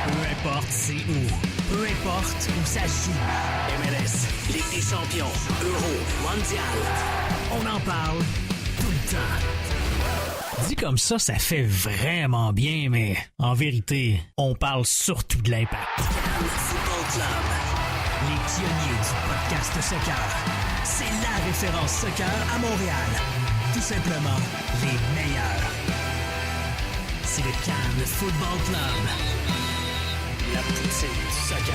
Peu importe c'est où, peu importe où ça se joue. MLS, Ligue des champions, Euro, Mondial. On en parle tout le temps. Dit comme ça fait vraiment bien, mais en vérité, on parle surtout de l'Impact. Cannes Football Club, les pionniers du podcast soccer. C'est la référence soccer à Montréal. Tout simplement, les meilleurs. C'est le Cannes Football Club. La poutine du soccer.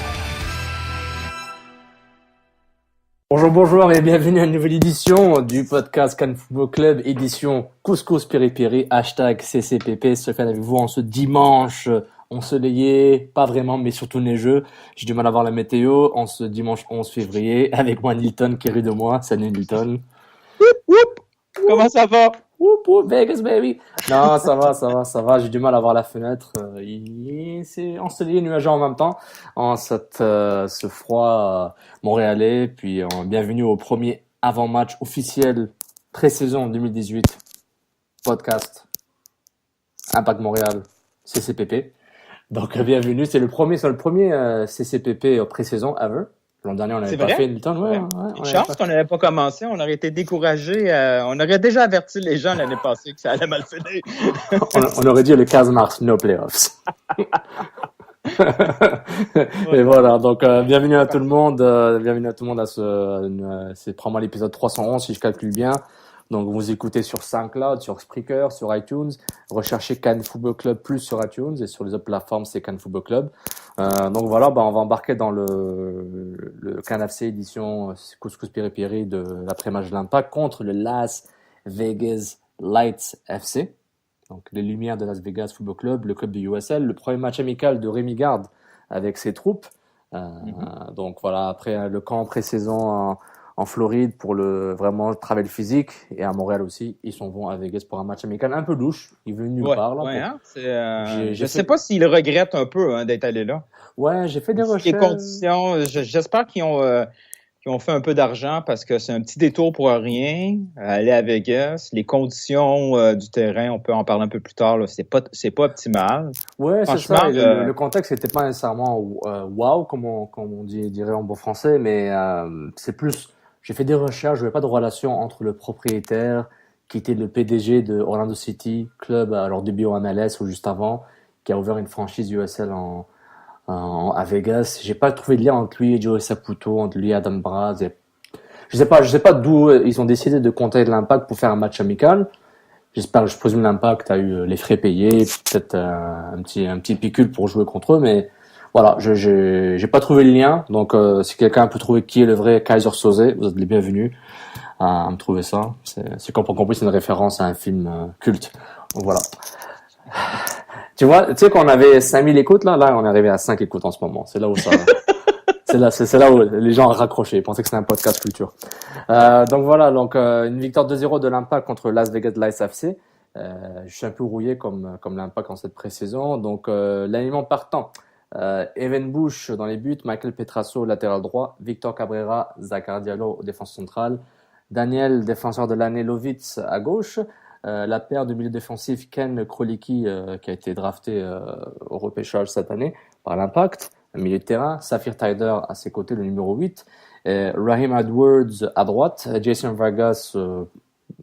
Bonjour et bienvenue à une nouvelle édition du podcast Cannes Football Club, édition Couscous Piri-Piri, hashtag CCPP. Sofiane avec vous en ce dimanche ensoleillé, pas vraiment, mais surtout neigeux. J'ai du mal à voir la météo en ce dimanche 11 février avec moi Nilton qui rit de moi. Salut Nilton. Comment ça va? Vegas baby. Non, ça va. J'ai du mal à voir la fenêtre. C'est ensoleillé, nuageux en même temps. En ce froid montréalais. Puis bienvenue au premier avant-match officiel pré-saison 2018. Podcast Impact Montréal CCPP. Donc bienvenue. C'est le premier CCPP pré-saison ever. L'an dernier, on n'avait pas fait Nilton. Ouais, une chance qu'on n'avait pas commencé. On aurait été découragés. On aurait déjà averti les gens l'année passée que ça allait mal finir. on aurait dit le 15 mars, no playoffs. Et voilà, donc bienvenue à tout le monde. Bienvenue à tout le monde à c'est probablement l'épisode 311 si je calcule bien. Donc vous écoutez sur SoundCloud, sur Spreaker, sur iTunes. Recherchez Cannes Football Club plus sur iTunes et sur les autres plateformes c'est Cannes Football Club. Donc voilà, on va embarquer dans le Cannes FC édition Couscous Piri-Piri de l'après-match de l'Impact contre le Las Vegas Lights FC. Donc les Lumières de Las Vegas Football Club, le club du USL, le premier match amical de Rémi Garde avec ses troupes. Donc voilà, après le camp pré-saison en Floride pour vraiment le travail physique et à Montréal aussi, ils s'en vont à Vegas pour un match amical un peu louche. Ils veulent nulle part là. Je sais pas s'ils regrettent un peu d'être allés là. Ouais, j'ai fait des recherches. Les conditions, j'espère qu'ils ont fait un peu d'argent parce que c'est un petit détour pour rien. Aller à Vegas, les conditions du terrain, on peut en parler un peu plus tard. Là, c'est pas optimal. Ouais, c'est ça. Le contexte n'était pas nécessairement wow comme on dirait en bon français, mais c'est plus. J'ai fait des recherches, je n'avais pas de relation entre le propriétaire, qui était le PDG de Orlando City, club à leur début en MLS ou juste avant, qui a ouvert une franchise USL à Vegas. J'ai pas trouvé de lien entre lui et Joey Saputo, entre lui et Adam Braz. Je sais pas d'où ils ont décidé de contacter l'Impact pour faire un match amical. Je présume l'Impact a eu les frais payés, peut-être un petit pécule pour jouer contre eux, mais voilà, j'ai pas trouvé le lien, donc si quelqu'un peut trouver qui est le vrai Kaiser Soze, vous êtes les bienvenus à me trouver ça. C'est compris, c'est une référence à un film culte. Donc voilà. Tu sais qu'on avait 5000 écoutes là on est arrivé à 5 écoutes en ce moment. C'est là où ça c'est là où les gens ont raccroché, ils pensaient que c'était un podcast culture. Donc voilà, une victoire 2-0 de l'Impact contre Las Vegas Lights FC. Je suis un peu rouillé comme l'Impact en cette pré-saison. Donc l'alignement partant. Evan Bush dans les buts, Michael Petrasso latéral droit, Victor Cabrera, Zachary Diallo aux défenses centrales, Daniel défenseur de l'année Lovitz à gauche, la paire de milieu défensif Ken Krolicki qui a été drafté au repêchage cette année par l'Impact, milieu de terrain, Safir Taider à ses côtés le numéro 8, Raheem Edwards à droite, Jason Vargas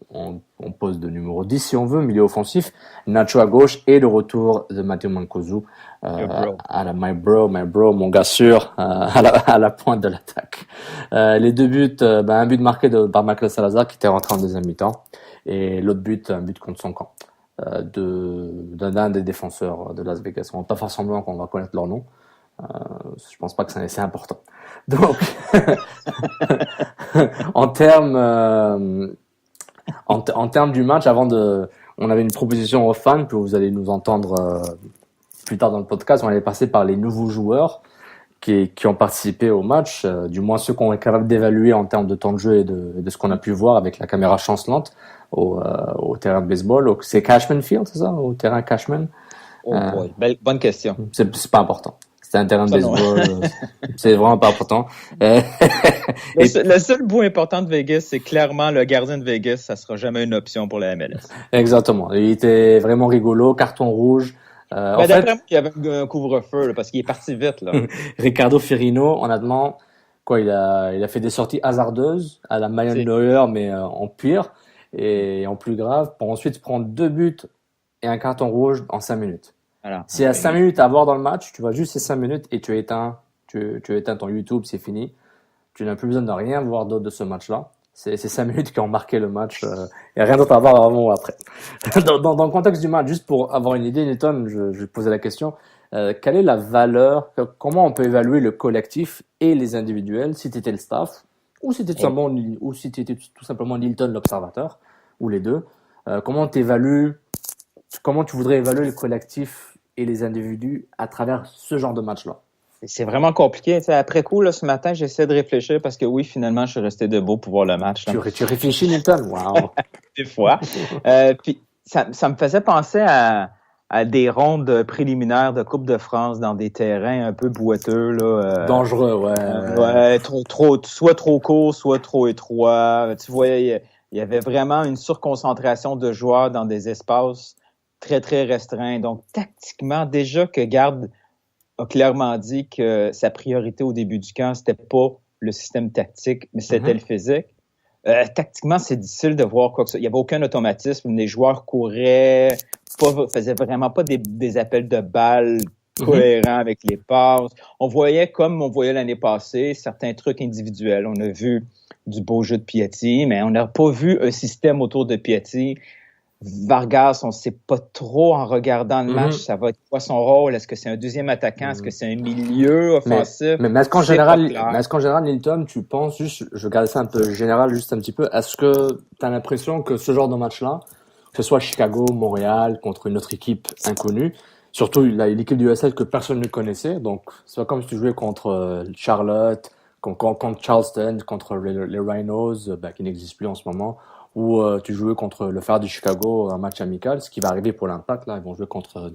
on pose de numéro 10 si on veut, milieu offensif, Nacho à gauche et le retour de Matteo Mancosu my bro, mon gars sûr, à la pointe de l'attaque. Les deux buts, un but marqué par Michael Salazar qui était rentré en deuxième mi-temps et l'autre but, un but contre son camp d'un des défenseurs de Las Vegas. On va pas faire semblant qu'on va connaître leur nom. Je pense pas que c'est important. Donc en termes du match, on avait une proposition aux fans, que vous allez nous entendre plus tard dans le podcast. On allait passer par les nouveaux joueurs qui ont participé au match, du moins ceux qu'on est capable d'évaluer en termes de temps de jeu et de ce qu'on a pu voir avec la caméra chancelante au terrain de baseball. C'est Cashman Field, c'est ça? Au terrain Cashman? Bonne question. C'est pas important. C'est un terrain de baseball. C'est vraiment pas important. Le seul bout important de Vegas, c'est clairement le gardien de Vegas. Ça sera jamais une option pour la MLS. Exactement. Il était vraiment rigolo. Carton rouge. En Mais d'après fait, moi, il y avait un couvre-feu là, parce qu'il est parti vite. Là. Ricardo Firmino, honnêtement, quoi, il a fait des sorties hasardeuses à la Manuel C'est, Neuer, mais en pire et en plus grave, pour ensuite prendre 2 buts et un carton rouge en 5 minutes. voilà. S'il y a 5 minutes à avoir dans le match, tu vois juste ces 5 minutes et tu éteins ton YouTube, c'est fini. Tu n'as plus besoin de rien voir d'autre de ce match-là. C'est ces 5 minutes qui ont marqué le match. Il n'y a rien d'autre à voir avant ou après. Dans le contexte du match, juste pour avoir une idée, Newton, je posais la question. Quelle est la valeur, comment on peut évaluer le collectif et les individuels si tu étais le staff ou si tu étais tout simplement Nilton, l'observateur, ou les deux. Comment tu voudrais évaluer le collectif et les individus à travers ce genre de match-là? c'est vraiment compliqué. Tu sais, après coup, là, ce matin, j'essaie de réfléchir parce que oui, finalement, je suis resté debout pour voir le match. Là. Tu réfléchis, Nilton? Wow. Des fois. Puis ça me faisait penser à des rondes préliminaires de Coupe de France dans des terrains un peu boiteux. Là, Dangereux, ouais. ouais, soit trop court, soit trop étroit. Tu vois, il y avait vraiment une surconcentration de joueurs dans des espaces très, très restreints. Donc, tactiquement, déjà que Garde a clairement dit que sa priorité au début du camp, c'était pas le système tactique, mais c'était le physique. Tactiquement, c'est difficile de voir quoi que ce soit. Il n'y avait aucun automatisme. Les joueurs couraient, faisaient vraiment pas des appels de balles cohérents avec les passes. On voyait, comme on voyait l'année passée, certains trucs individuels. On a vu du beau jeu de Piatti, mais on n'a pas vu un système autour de Piatti. Vargas, on ne sait pas trop en regardant le match, ça va être quoi son rôle? Est-ce que c'est un deuxième attaquant? Est-ce que c'est un milieu offensif? Mais est-ce qu'en général, Nilton, tu penses juste, je regarde ça un peu général, juste un petit peu, est-ce que tu as l'impression que ce genre de match-là, que ce soit Chicago, Montréal, contre une autre équipe inconnue, surtout l'équipe du USL que personne ne connaissait, donc c'est pas comme si tu jouais contre Charlotte, contre Charleston, contre les Rhinos, qui n'existent plus en ce moment, ou tu jouais contre le Fire de Chicago, un match amical, ce qui va arriver pour l'Impact, là, ils vont jouer contre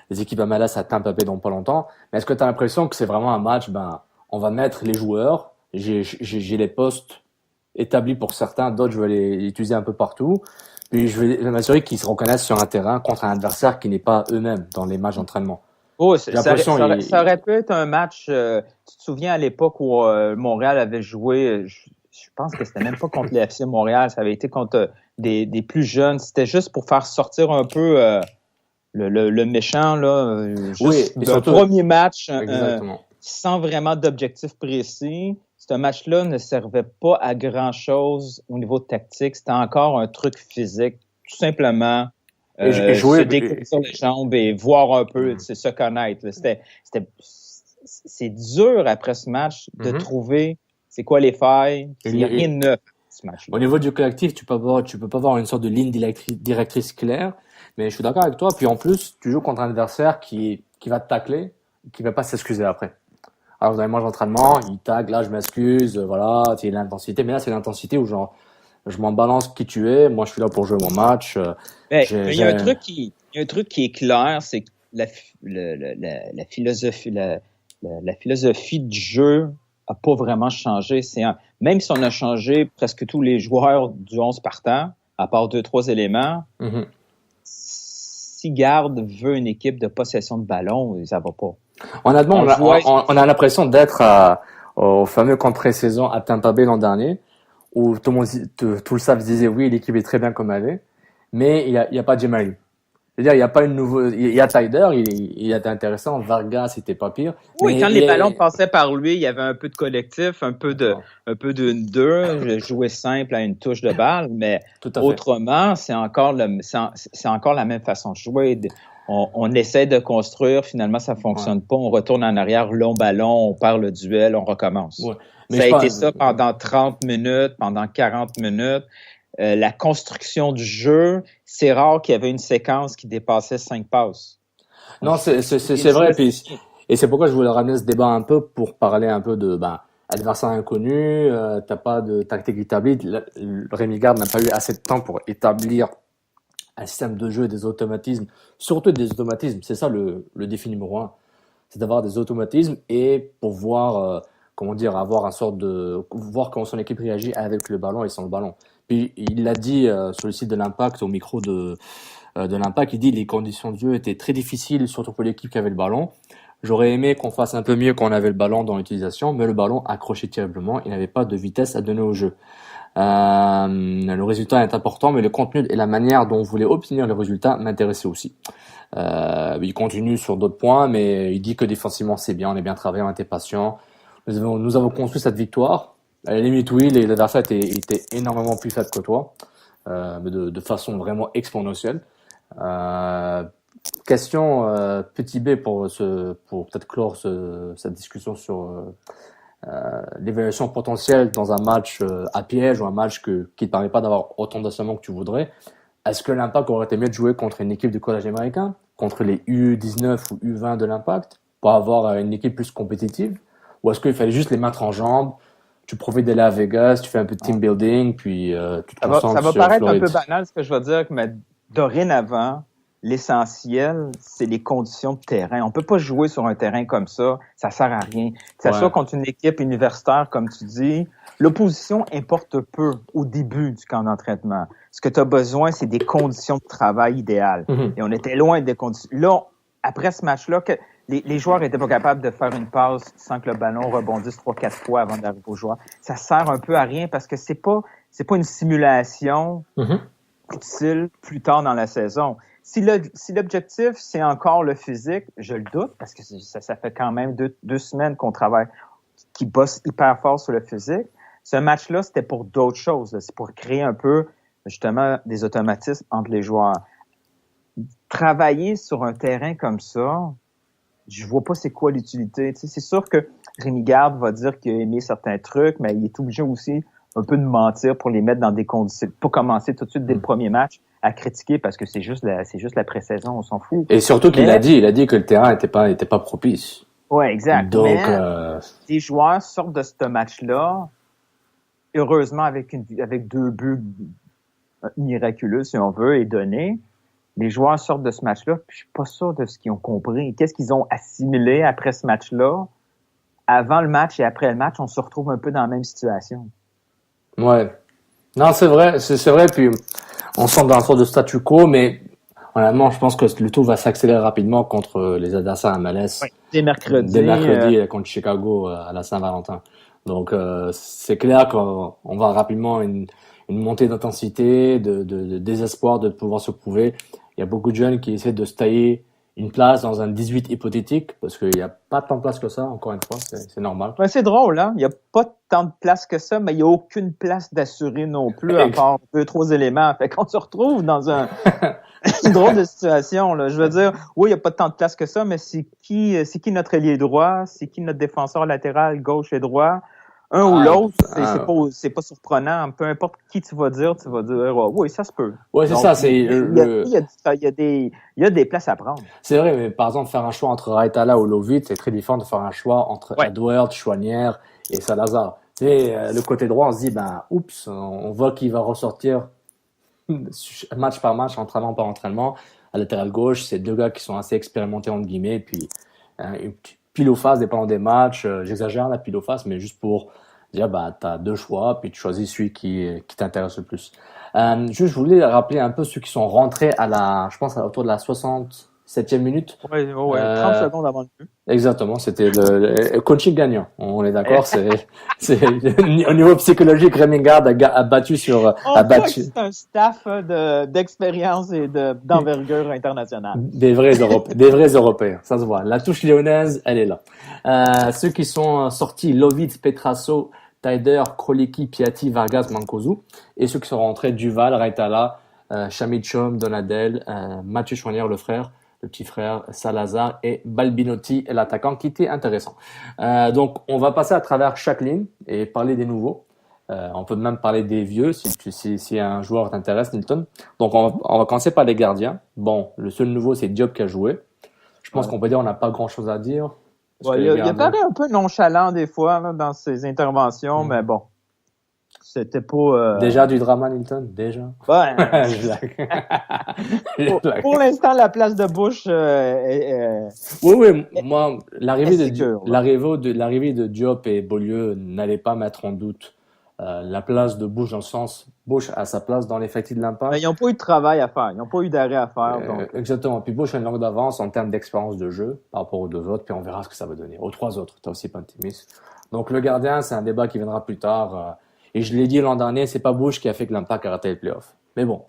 les équipes MLS à Tampa Bay dans pas longtemps. Mais est-ce que tu as l'impression que c'est vraiment un match, on va mettre les joueurs, j'ai les postes établis pour certains, d'autres je vais les utiliser un peu partout, puis je vais m'assurer qu'ils se reconnaissent sur un terrain contre un adversaire qui n'est pas eux-mêmes dans les matchs d'entraînement. Oh, ça aurait pu être un match, tu te souviens à l'époque où Montréal avait joué, je pense que c'était même pas contre les FC Montréal, ça avait été contre des plus jeunes. C'était juste pour faire sortir un peu le méchant, là, juste d'un premier match sans vraiment d'objectif précis. Ce match-là ne servait pas à grand-chose au niveau tactique. C'était encore un truc physique, tout simplement. Se découvrir sur les jambes et voir un peu, se connaître. C'est dur après ce match de trouver c'est quoi les failles. Il n'y a rien de neuf ce match-là. Au niveau du collectif, tu peux pas avoir une sorte de ligne directrice claire, mais je suis d'accord avec toi. Puis en plus, tu joues contre un adversaire qui va te tacler, qui va pas s'excuser après. Alors, vous avez moi d'entraînement, il tacle, là, je m'excuse, voilà, c'est l'intensité. Mais là, c'est l'intensité où genre, je m'en balance qui tu es. Moi, je suis là pour jouer mon match. Il y a un truc qui est clair, c'est que la philosophie du jeu a pas vraiment changé. Même si on a changé presque tous les joueurs du 11 partant, à part 2-3 éléments, si Garde veut une équipe de possession de ballon, ça va pas. Honnêtement, on a l'impression d'être au fameux camp de pré-saison à Tampa Bay l'an dernier, où tout le staff disait oui, l'équipe est très bien comme elle est, mais il y a pas Djemali. C'est-à-dire, il y a pas il y a Tyler, il était intéressant, Vargas, c'était pas pire. Oui, quand les ballons passaient par lui, il y avait un peu de collectif, un peu de 2, jouer simple à une touche de balle, mais autrement, c'est encore la même façon de jouer. On essaie de construire, finalement, ça fonctionne pas. On retourne en arrière, long ballon, on perd le duel, on recommence. Ouais. Ça a été ça pendant 30 minutes, pendant 40 minutes. La construction du jeu, c'est rare qu'il y avait une séquence qui dépassait 5 passes. Non, c'est vrai. Et c'est pourquoi je voulais ramener ce débat un peu pour parler un peu de adversaire inconnu. T'as pas de tactique établie. Rémi Garde n'a pas eu assez de temps pour établir un système de jeu et des automatismes, surtout des automatismes. C'est ça le défi numéro 1, c'est d'avoir des automatismes et pouvoir avoir un sorte de voir comment son équipe réagit avec le ballon et sans le ballon. Puis il l'a dit sur le site de l'Impact au micro de de l'Impact. Il dit les conditions de jeu étaient très difficiles, surtout pour l'équipe qui avait le ballon. J'aurais aimé qu'on fasse un peu mieux quand on avait le ballon dans l'utilisation, mais le ballon accrochait terriblement. Il n'avait pas de vitesse à donner au jeu. Le résultat est important, mais le contenu et la manière dont on voulait obtenir le résultat m'intéressaient aussi. Il continue sur d'autres points, mais il dit que défensivement c'est bien, on est bien travaillé, on était patient. Nous avons construit cette victoire. À la limite, oui, l'adversaire était énormément plus faible que toi, mais de façon vraiment exponentielle. Question petit B pour peut-être clore cette discussion sur l'évaluation potentielle dans un match à piège ou un match qui ne te permet pas d'avoir autant d'assomments que tu voudrais. Est-ce que l'Impact aurait été mieux de jouer contre une équipe du collège américain, contre les U19 ou U20 de l'Impact, pour avoir une équipe plus compétitive? Ou est-ce qu'il fallait juste les mettre en jambes, tu profites d'aller à Vegas, tu fais un peu de team building, puis tu te concentres sur Ça va paraître Floride. un peu banal ce que je vais dire, mais dorénavant, l'essentiel, c'est les conditions de terrain. On peut pas jouer sur un terrain comme ça sert à rien. Que ça soit contre une équipe universitaire, comme tu dis, l'opposition importe peu au début du camp d'entraînement. Ce que tu as besoin, c'est des conditions de travail idéales. Mm-hmm. Et on était loin des conditions. Là, après ce match-là, les joueurs étaient pas capables de faire une passe sans que le ballon rebondisse 3-4 fois avant d'arriver aux joueurs. Ça sert un peu à rien parce que c'est pas une simulation utile plus tard dans la saison. Si l'objectif, c'est encore le physique, je le doute, parce que ça fait quand même deux semaines qu'on travaille, qui bosse hyper fort sur le physique. Ce match-là, c'était pour d'autres choses. C'est pour créer un peu, justement, des automatismes entre les joueurs. Travailler sur un terrain comme ça, je vois pas c'est quoi l'utilité. Tu sais, c'est sûr que Rémi Garde va dire qu'il a aimé certains trucs, mais il est obligé aussi un peu de mentir pour les mettre dans des conditions, pas commencer tout de suite dès le premier match à critiquer parce que c'est juste la pré-saison, on s'en fout. Et surtout qu'il a dit que le terrain était pas propice. Ouais, exact. Donc, les joueurs sortent de ce match-là, heureusement avec deux buts miraculeux, si on veut, et donnés. Les joueurs sortent de ce match-là, puis je suis pas sûr de ce qu'ils ont compris. Qu'est-ce qu'ils ont assimilé après ce match-là? Avant le match et après le match, on se retrouve un peu dans la même situation. Ouais. Non, c'est vrai, puis on semble dans un sort de statu quo, mais honnêtement, je pense que le tout va s'accélérer rapidement contre les adversaires à MLS. Oui, dès mercredi contre Chicago à la Saint-Valentin. Donc, c'est clair qu'on va rapidement une montée d'intensité, de désespoir de pouvoir se prouver. Il y a beaucoup de jeunes qui essaient de se tailler une place dans un 18 hypothétique, parce qu'il n'y a pas tant de place que ça, encore une fois, c'est normal. Ouais, c'est drôle, hein? Il n'y a pas tant de place que ça, mais il n'y a aucune place d'assuré non plus, à part 2-3 éléments. Fait qu'on se retrouve dans une drôle de situation, là. Je veux dire, oui, il n'y a pas tant de place que ça, mais c'est qui notre ailier droit? C'est qui notre défenseur latéral, gauche et droit? Un ou l'autre, c'est pas surprenant. Peu importe qui tu vas dire, oui, ça se peut. Ouais, c'est donc, ça, c'est il y a des places à prendre. C'est vrai, mais par exemple, faire un choix entre Raitala ou Lovitz, c'est très différent de faire un choix entre Edward, Chouanière et Salazar. Tu sais, le côté droit, on se dit, oups, on voit qu'il va ressortir match par match, entraînement par entraînement. À latéral gauche, c'est deux gars qui sont assez expérimentés, entre guillemets, puis pile ou face dépendant des matchs, j'exagère la pile ou face, mais juste pour dire t'as deux choix puis tu choisis celui qui t'intéresse le plus. Juste je voulais rappeler un peu ceux qui sont rentrés je pense autour de la 67e minute. Ouais, 30 secondes avant le but. Exactement, c'était le coaching gagnant. On est d'accord, c'est au niveau psychologique, Rémi Garde a battu sur c'est un staff d'expérience et d'envergure internationale. Des vrais Européens, ça se voit. La touche lyonnaise, elle est là. Ceux qui sont sortis, Lovitz, Petrasso, Taider, Krolicki, Piatti, Vargas, Mancosu, et ceux qui sont rentrés, Duval, Raitala, Chamichom, Donadel, Mathieu Chouanière, le petit frère, Salazar et Balbinotti, l'attaquant, qui était intéressant. Donc, on va passer à travers chaque ligne et parler des nouveaux. On peut même parler des vieux si un joueur t'intéresse, Nilton. Donc, on va commencer par les gardiens. Bon, le seul nouveau, c'est Diop qui a joué. Je pense qu'on peut dire qu'on n'a pas grand-chose à dire. Il a paru un peu nonchalant des fois là, dans ses interventions, mais bon. C'était pas... Déjà du drama, Nilton? Déjà? Ouais. pour l'instant, la place de Bush Oui, moi, l'arrivée de Diop et Beaulieu n'allait pas mettre en doute la place de Bush dans le sens, Bush a sa place dans l'effectif de l'Impact. Mais ils n'ont pas eu de travail à faire. Ils n'ont pas eu d'arrêt à faire. Donc. Exactement. Puis Bush a une longue d'avance en termes d'expérience de jeu par rapport aux deux autres, puis on verra ce que ça va donner. Aux trois autres, tu as aussi Pantemis. Donc le gardien, c'est un débat qui viendra plus tard. Et je l'ai dit l'an dernier, c'est pas Bush qui a fait que l'Impact a raté les playoffs. Mais bon,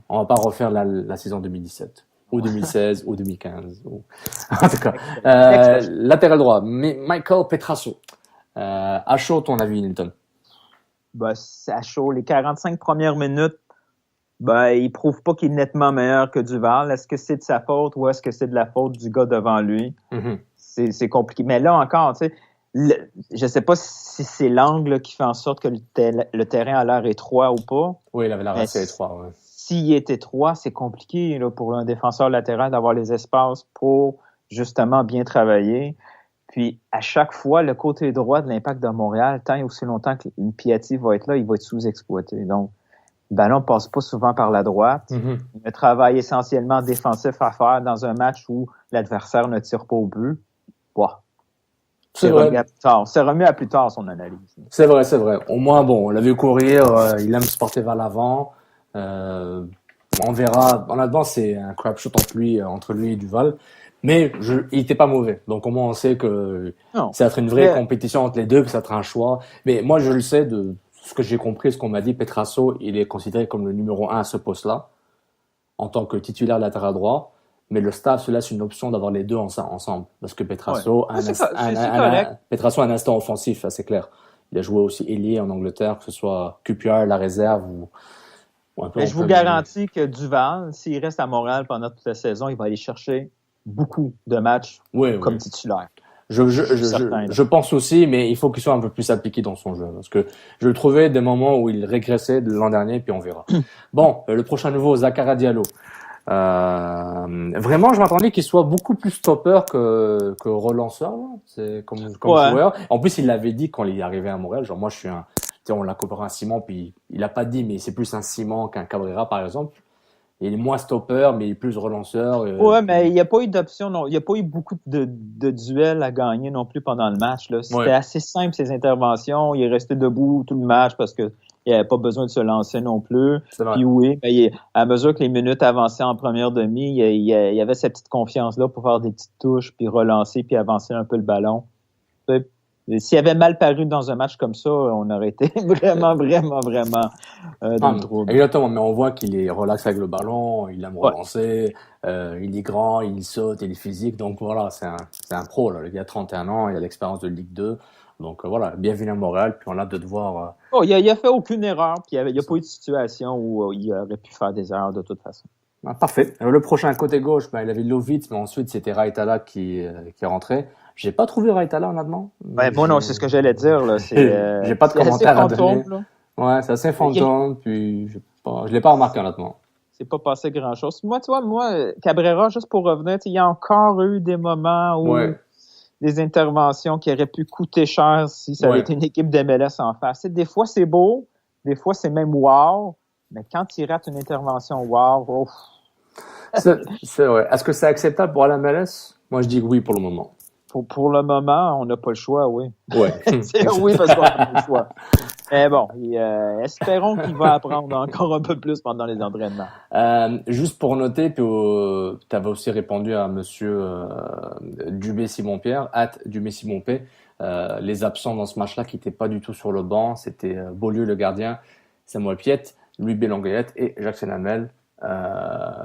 on va pas refaire la saison 2017. Ou 2016, ou 2015. En tout cas, latéral droit, Michael Petrasso. À chaud, ton avis, Nilton? Ben, c'est à chaud. Les 45 premières minutes, il prouve pas qu'il est nettement meilleur que Duval. Est-ce que c'est de sa faute ou est-ce que c'est de la faute du gars devant lui? Mm-hmm. C'est compliqué. Mais là encore, tu sais, je sais pas si c'est l'angle qui fait en sorte que le terrain a l'air étroit ou pas. Oui, il avait l'air assez étroit, ouais. S'il est étroit, c'est compliqué là, pour un défenseur latéral d'avoir les espaces pour justement bien travailler. Puis, à chaque fois, le côté droit de l'Impact de Montréal, tant et aussi longtemps que Piatti va être là, il va être sous-exploité. Donc, le ballon ne passe pas souvent par la droite. Mm-hmm. Le travail essentiellement défensif à faire dans un match où l'adversaire ne tire pas au but. Wow. C'est remis à plus tard son analyse. C'est vrai. Au moins, bon, on l'a vu courir, il aime se porter vers l'avant. On verra. Honnêtement, c'est un crapshoot entre lui et Duval. Mais il était pas mauvais. Donc, au moins, on sait que ça va être une vraie compétition entre les deux, que ça va être un choix. Mais moi, je le sais de ce que j'ai compris, ce qu'on m'a dit, Petrasso, il est considéré comme le numéro 1 à ce poste-là, en tant que titulaire latéral droit. Mais le staff se laisse une option d'avoir les deux ensemble. Parce que Petrasso a un instant offensif, c'est clair. Il a joué aussi ailier en Angleterre, que ce soit QPR, la réserve ou un peu. Mais je vous garantis que Duval, s'il reste à Montréal pendant toute la saison, il va aller chercher beaucoup de matchs comme titulaire. Je pense aussi, mais il faut qu'il soit un peu plus appliqué dans son jeu. Parce que je le trouvais des moments où il régressait de l'an dernier, puis on verra. Bon, le prochain nouveau, Zakaria Diallo. Vraiment, je m'attendais qu'il soit beaucoup plus stopper que relanceur. Là. C'est comme joueur. En plus, il l'avait dit quand il est arrivé à Montréal. Genre, moi, on l'a comparé à un Simon, puis il a pas dit, mais c'est plus un Simon qu'un Cabrera, par exemple. Il est moins stopper, mais il est plus relanceur. Mais il n'y a pas eu d'option, non. Il n'y a pas eu beaucoup de duels à gagner non plus pendant le match. Là. C'était assez simple, ses interventions. Il est resté debout tout le match parce que il n'avait pas besoin de se lancer non plus. Puis à mesure que les minutes avançaient en première demi, il y avait cette petite confiance-là pour faire des petites touches, puis relancer, puis avancer un peu le ballon. S'il avait mal paru dans un match comme ça, on aurait été vraiment dans le trouble. Exactement, mais on voit qu'il est relax avec le ballon, il aime relancer, il est grand, il saute, il est physique. Donc voilà, c'est un pro. Là. Le gars a 31 ans, il a l'expérience de Ligue 2. Donc voilà, bienvenue à Montréal, puis on a hâte de te voir. Il a fait aucune erreur, puis il n'y a pas eu de situation où il aurait pu faire des erreurs de toute façon. Parfait. Le prochain côté gauche, il avait Lovitz, mais ensuite c'était Raitala qui est rentré. J'ai pas trouvé Raitala honnêtement. Moi non, c'est ce que j'allais dire là. J'ai pas de commentaire à donner. Ouais, c'est assez fantôme, puis je l'ai pas remarqué honnêtement. C'est pas passé grand chose. Moi, Cabrera, juste pour revenir, il y a encore eu des moments où des interventions qui auraient pu coûter cher si ça avait été une équipe d'MLS en face. Des fois, c'est beau, des fois, c'est même wow, mais quand il rate une intervention wow, c'est vrai. Est-ce que c'est acceptable pour la MLS? Moi, je dis oui pour le moment. Pour le moment, on n'a pas le choix, oui. Ouais. C'est oui parce qu'on n'a pas le choix. Mais bon, espérons qu'il va apprendre encore un peu plus pendant les entraînements. Juste pour noter, puis tu avais aussi répondu à monsieur Dubé-Simon-Pierre, @Dubé-Simon-P, les absents dans ce match-là qui n'étaient pas du tout sur le banc, c'était Beaulieu le gardien, Samuel Piette, Louis Belanguette et Jackson Hamel.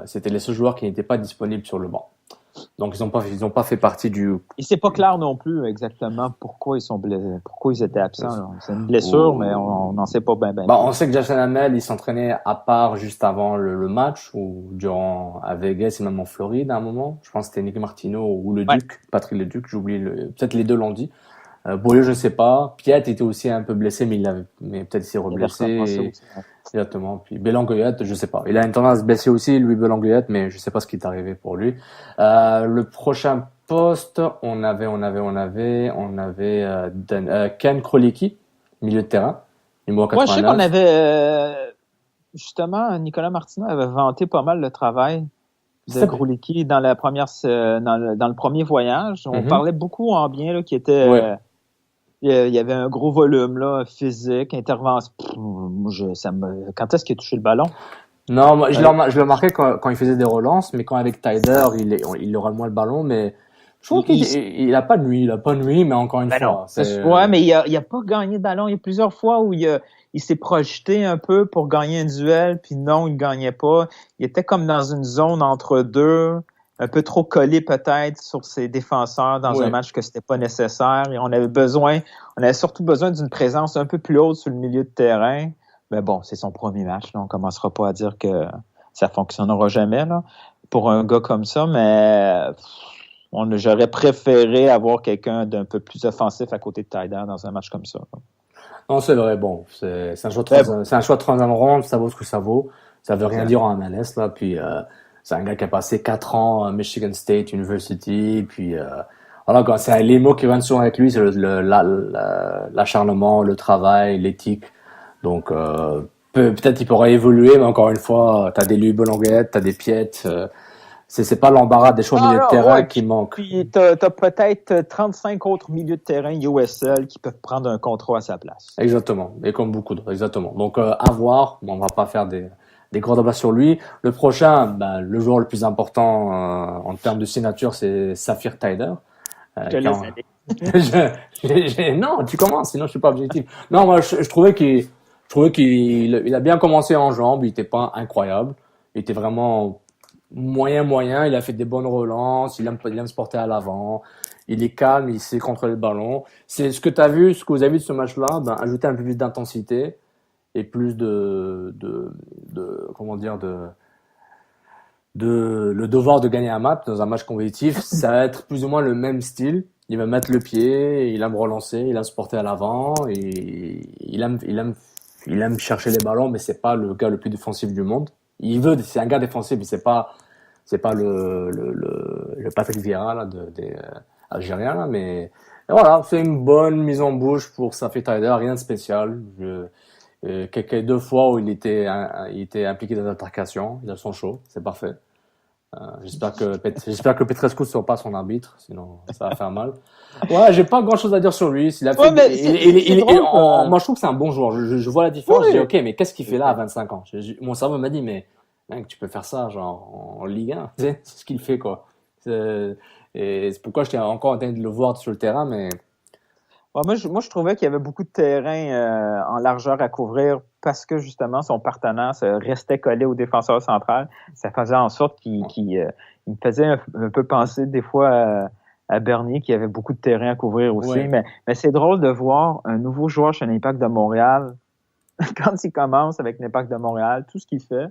C'était les seuls joueurs qui n'étaient pas disponibles sur le banc. Donc ils ont pas fait partie du. Et c'est pas clair non plus exactement pourquoi ils sont blessés, pourquoi ils étaient absents. Là. C'est une blessure, mais on n'en sait pas bien. On sait que Jackson Hamel il s'entraînait à part juste avant le match ou durant à Vegas et même en Floride à un moment. Je pense que c'était Nick Martino ou le Duc, Patrick le Duc. J'oublie peut-être les deux l'ont dit. Beaulieu, je sais pas. Piet était aussi un peu blessé, mais peut-être il s'est reblessé. Exactement. Puis Belanguette, je sais pas. Il a une tendance à se blesser aussi, lui Belanguette, mais je sais pas ce qui est arrivé pour lui. Le prochain poste, on avait Ken Krolicki, milieu de terrain, numéro 89. Moi, je sais qu'on avait justement Nicolas Martineau avait vanté pas mal le travail de Krolicki dans la première dans le premier voyage. On parlait beaucoup en bien là qui était Il y avait un gros volume là, physique, intervention. Quand est-ce qu'il a touché le ballon? Non, moi, je l'ai remarqué quand il faisait des relances, mais quand avec Tyder, il aura moins le ballon, mais je trouve qu'il a pas de nuit, mais encore une fois. Ouais, mais il a pas gagné de ballon. Il y a plusieurs fois où il s'est projeté un peu pour gagner un duel, puis non, il gagnait pas. Il était comme dans une zone entre deux, un peu trop collé peut-être sur ses défenseurs dans un match que c'était pas nécessaire. Et on avait surtout besoin d'une présence un peu plus haute sur le milieu de terrain. Mais bon, c'est son premier match, là. On commencera pas à dire que ça fonctionnera jamais, là, pour un gars comme ça, mais j'aurais préféré avoir quelqu'un d'un peu plus offensif à côté de Tyder dans un match comme ça, là. Non, c'est vrai, bon, c'est un choix de troisième ronde, ça vaut ce que ça vaut. Ça veut rien dire en MLS, là, puis c'est un gars qui a passé 4 ans à Michigan State University, puis voilà, quand c'est les mots qui viennent souvent avec lui, c'est l'acharnement, le travail, l'éthique. Donc peut-être il pourra évoluer, mais encore une fois, t'as des Louis Bolonguettes, t'as des Piette, c'est pas l'embarras des choix de milieu de terrain qui manque. Puis t'as peut-être 35 autres milieux de terrain USL qui peuvent prendre un contrat à sa place. Exactement, et comme beaucoup d'autres, exactement. Donc à voir, on va pas faire des gros débats sur lui. Le prochain, le joueur le plus important en termes de signature, c'est Saphir Tyder. Non, tu commences, sinon je suis pas objectif. Non, moi je trouvais qu'il a bien commencé en jambes, il était pas incroyable, il était vraiment moyen, il a fait des bonnes relances, il aime se porter à l'avant, il est calme, il sait contrôler le ballon. C'est ce que vous avez vu de ce match-là, ajouter un peu plus d'intensité et plus le devoir de gagner un match dans un match compétitif, ça va être plus ou moins le même style. Il va mettre le pied, il aime relancer, il aime se porter à l'avant, et il aime chercher les ballons, mais c'est pas le gars le plus défensif du monde. C'est un gars défensif, mais c'est pas le Patrick Vieira là des Algériens là, mais voilà, c'est une bonne mise en bouche pour Saphir Tyder, rien de spécial. Quelques 2 fois où il était impliqué dans l'altercation, il a son show, c'est parfait. J'espère que Petrescu ne sera pas son arbitre, sinon ça va faire mal. Ouais, j'ai pas grand chose à dire sur lui. Moi je trouve que c'est un bon joueur. Je vois la différence. Je dis, ok, mais qu'est-ce qu'il fait là à 25 ans? Mon cerveau m'a dit, mais mec, tu peux faire ça, genre, en Ligue 1. C'est ce qu'il fait, quoi. Et c'est pourquoi j'étais encore en train de le voir sur le terrain, mais. Moi, je trouvais qu'il y avait beaucoup de terrain en largeur à couvrir parce que, justement, son partenaire restait collé au défenseur central. Ça faisait en sorte qu'il me faisait un peu penser des fois à Bernier, qui avait beaucoup de terrain à couvrir aussi. Oui. Mais c'est drôle de voir un nouveau joueur chez l'Impact de Montréal. Quand il commence avec l'Impact de Montréal, tout ce qu'il fait,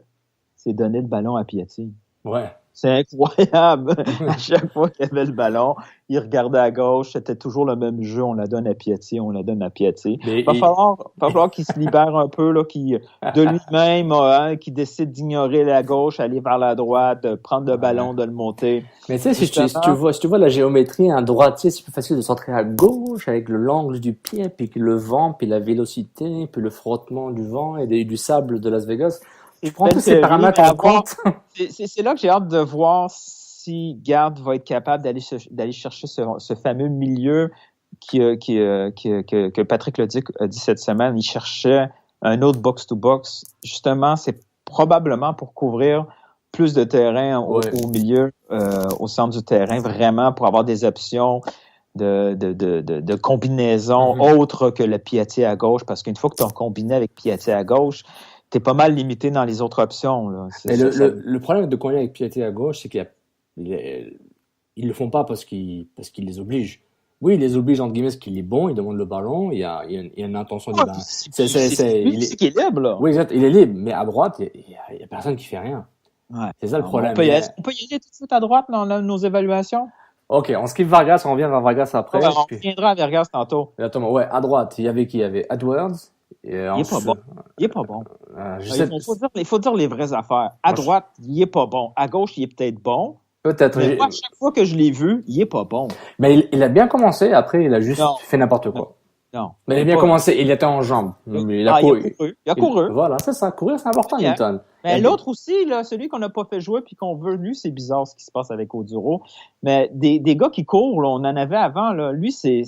c'est donner le ballon à Piatti. Ouais. C'est incroyable. À chaque fois qu'il y avait le ballon, il regardait à gauche, c'était toujours le même jeu. On la donne à Piatti. Il va falloir qu'il se libère un peu, là, de lui-même, qu'il décide d'ignorer la gauche, aller vers la droite, de prendre le ballon, de le monter. Mais tu sais, si tu vois la géométrie, un droitier, c'est plus facile de centrer à gauche avec l'angle du pied, puis le vent, puis la vélocité, puis le frottement du vent et du sable de Las Vegas. Je prends tous ces paramètres en compte. C'est là que j'ai hâte de voir si Garde va être capable d'aller chercher ce fameux milieu que Patrick Ledic a dit cette semaine. Il cherchait un autre box-to-box. Justement, c'est probablement pour couvrir plus de terrain au milieu, au centre du terrain, vraiment pour avoir des options de combinaison autres que le Piatti à gauche. Parce qu'une fois que tu as combiné avec Piatti à gauche, t'es pas mal limité dans les autres options, là. Le problème de combiner avec Piatti à gauche, c'est qu'ils le font pas parce qu'ils les obligent. Oui, ils les obligent entre guillemets parce qu'il est bon, il demande le ballon, il y a une intention de il est libre, là. Oui, exact, il est libre, mais à droite, il y a personne qui fait rien. Ouais. C'est ça le problème. On peut y aller tout de suite à droite dans nos évaluations? Ok, on skip Vargas, on revient vers Vargas après. On reviendra à Vargas tantôt. Exactement, ouais, à droite, il y avait qui? Il y avait Edwards. Il est pas bon. Il faut dire les vraies affaires. À droite, il est pas bon. À gauche, il est peut-être bon. Peut-être. Mais moi, chaque fois que je l'ai vu, il est pas bon. Mais il a bien commencé, après il a juste fait n'importe quoi. Non. Mais il a bien commencé, il était en jambes. Il a couru. Voilà, c'est ça. Courir, c'est important, Newton. Mais l'autre aussi, là, celui qu'on n'a pas fait jouer puis qu'on veut, lui, c'est bizarre ce qui se passe avec Oduro. Mais des gars qui courent, là, on en avait avant, là, lui, c'est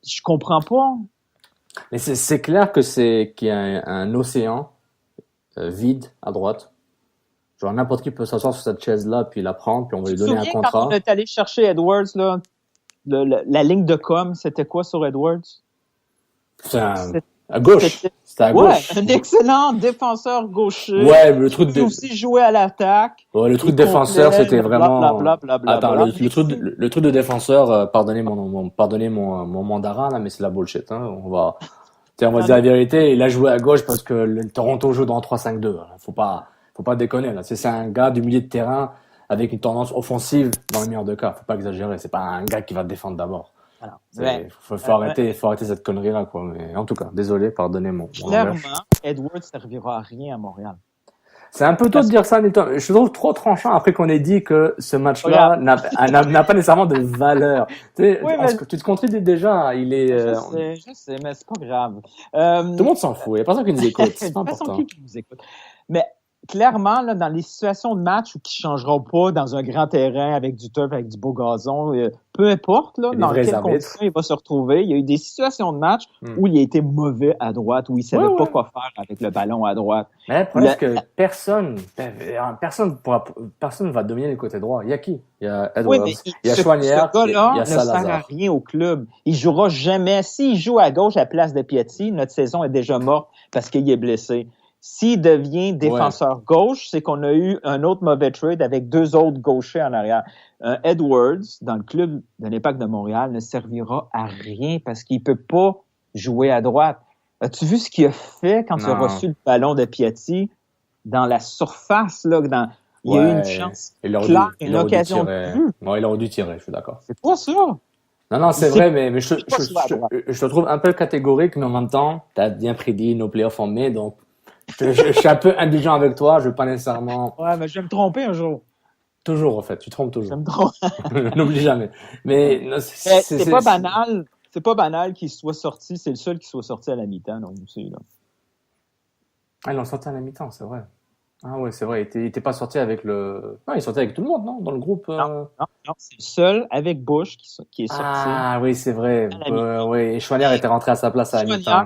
je comprends pas. Mais c'est clair qu'il y a un océan vide à droite. Genre n'importe qui peut s'asseoir sur cette chaise-là, puis la prendre, puis on va lui donner un contrat. Quand on est allé chercher Edwards, là, la ligne de com, c'était quoi sur Edwards? À gauche. C'était à gauche. Ouais, un excellent défenseur gaucher. Ouais, mais le truc de aussi jouer à l'attaque. Ouais, le truc de défenseur, c'était vraiment. Attends, le truc de défenseur, pardonnez mon mandarin là, mais c'est la bullshit. Hein. On va dire la vérité. Il a joué à gauche parce que le Toronto joue dans 3-5-2. Faut pas déconner là. C'est un gars du milieu de terrain avec une tendance offensive dans le meilleur des cas. Faut pas exagérer. C'est pas un gars qui va défendre d'abord. Faut arrêter cette connerie là quoi. Mais en tout cas, désolé, pardonnez mon clairement, Edwards servira à rien à Montréal. C'est un peu tôt de dire ça, Nilton. Je trouve trop tranchant après qu'on ait dit que ce match-là n'a pas nécessairement de valeur. Tu sais, tu te contredis déjà. Il est. Je sais, mais c'est pas grave. Tout le monde s'en fout. Il y a personne qui nous écoute. C'est pas important. Qui nous écoute. Mais clairement, là, dans les situations de match où qui changeront pas dans un grand terrain avec du turf, avec du beau gazon, peu importe là, dans quelles conditions il va se retrouver, il y a eu des situations de match où il a été mauvais à droite, où il savait pas quoi faire avec le ballon à droite. Mais le problème, c'est que personne va dominer le côté droit. Il y a qui? Il y a Edwards, il y a Choinière, il y a Salazar. Ne sert à rien au club. Il jouera jamais. S'il joue à gauche à la place de Piatti, notre saison est déjà morte parce qu'il est blessé. S'il devient défenseur gauche, c'est qu'on a eu un autre mauvais trade avec deux autres gauchers en arrière. Edwards, dans le club de l'Impact de Montréal, ne servira à rien parce qu'il peut pas jouer à droite. As-tu vu ce qu'il a fait quand il a reçu le ballon de Piatti dans la surface, là, il y a eu une chance claire, une occasion de plus. Non, il aurait dû tirer, je suis d'accord. C'est pas ça. Non, c'est vrai, mais je te trouve un peu catégorique, mais en même temps, t'as bien prédit nos playoffs en mai, donc je suis un peu indulgent avec toi, je veux pas nécessairement... Ouais, mais je vais me tromper un jour. Toujours, en fait, tu trompes toujours. Je me trompe. N'oublie jamais. Mais c'est pas banal. C'est pas banal qu'il soit sorti. C'est le seul qui soit sorti à la mi-temps, donc aussi là. Ah, ils l'ont sorti à la mi-temps, c'est vrai. Ah ouais, c'est vrai. Il était pas sorti avec le. Non, il est sorti avec tout le monde, non, dans le groupe. Non, c'est le seul avec Bush qui est sorti. Ah oui, c'est vrai. Oui, et Choinière était rentré à sa place à la mi-temps.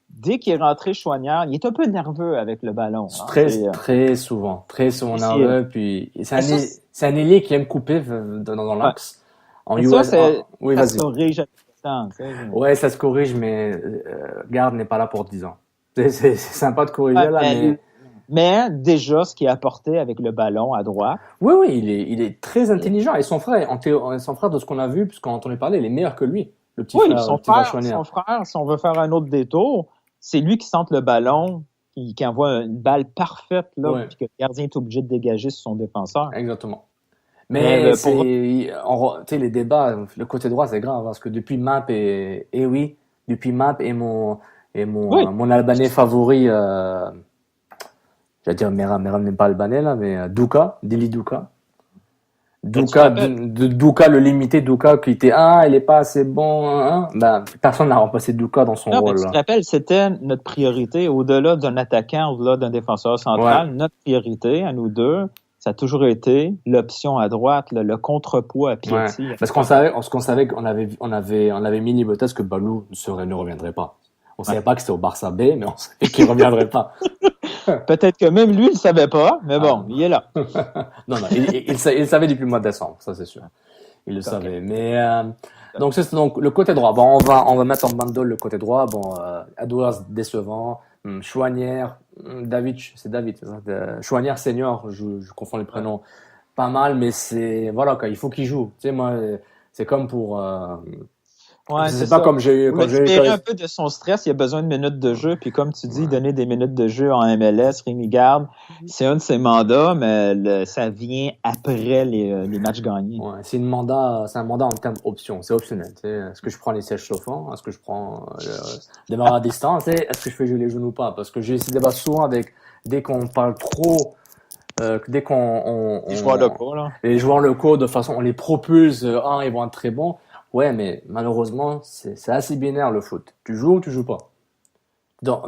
Dès qu'il est rentré, Choinière, il est un peu nerveux avec le ballon. Très souvent nerveux. Puis c'est un ailier qui aime couper dans l'axe. En US, oui, ça se corrige avec le temps. Ouais, ça se corrige, mais Garde n'est pas là pour 10 ans. C'est sympa de corriger là, mais déjà, ce qu'il a apporté avec le ballon à droite. Oui, il est très intelligent. Et son frère, de ce qu'on a vu, puisqu'on entendait parler, il est meilleur que lui. Le petit frère, son frère, si on veut faire un autre détour, c'est lui qui centre le ballon, qui envoie une balle parfaite, là, puis que le gardien est obligé de dégager sur son défenseur. Exactement. Mais les débats, le côté droit, c'est grave, parce que depuis Map depuis Map et mon Albanais favori, j'allais dire Meram n'est pas albanais là, mais Dili Duka. Duka, le limité Duka qui était il est pas assez bon, personne n'a remplacé Duka dans son rôle. Tu te rappelles, c'était notre priorité au-delà d'un attaquant, au-delà d'un défenseur central, notre priorité à nous deux, ça a toujours été l'option à droite, le contrepoids à Piatti. Parce qu'on savait qu'on avait mis l'hypothèse que Balou ne reviendrait pas. On savait pas que c'était au Barça B, mais on savait qu'il reviendrait pas. Peut-être que même lui, il le savait pas, mais bon, il est là. non, il savait depuis le mois de décembre, ça c'est sûr. Il le savait. Mais donc c'est donc le côté droit. Bon, on va mettre en bundle le côté droit. Bon, Edwards décevant, Choinière, David, Choinière senior, je confonds les prénoms. Pas mal, mais c'est voilà quoi, il faut qu'il joue. Tu sais, moi, c'est comme pour. C'est pas comme j'ai eu. Un peu de son stress, il a besoin de minutes de jeu, puis comme tu dis, donner des minutes de jeu en MLS, Rémi Garde, c'est un de ses mandats, mais ça vient après les matchs gagnés. Ouais, c'est un mandat en termes d'options, c'est optionnel. Est-ce que je prends les sièges chauffants, est-ce que je prends démarrage à distance, est-ce que je fais jouer les genoux ou pas? Parce que j'ai ces débats souvent dès qu'on parle trop. Dès qu'on les joueurs locaux là, les joueurs locaux de façon on les propulse, ils vont être très bons. Ouais, mais malheureusement, c'est assez binaire le foot. Tu joues ou tu joues pas.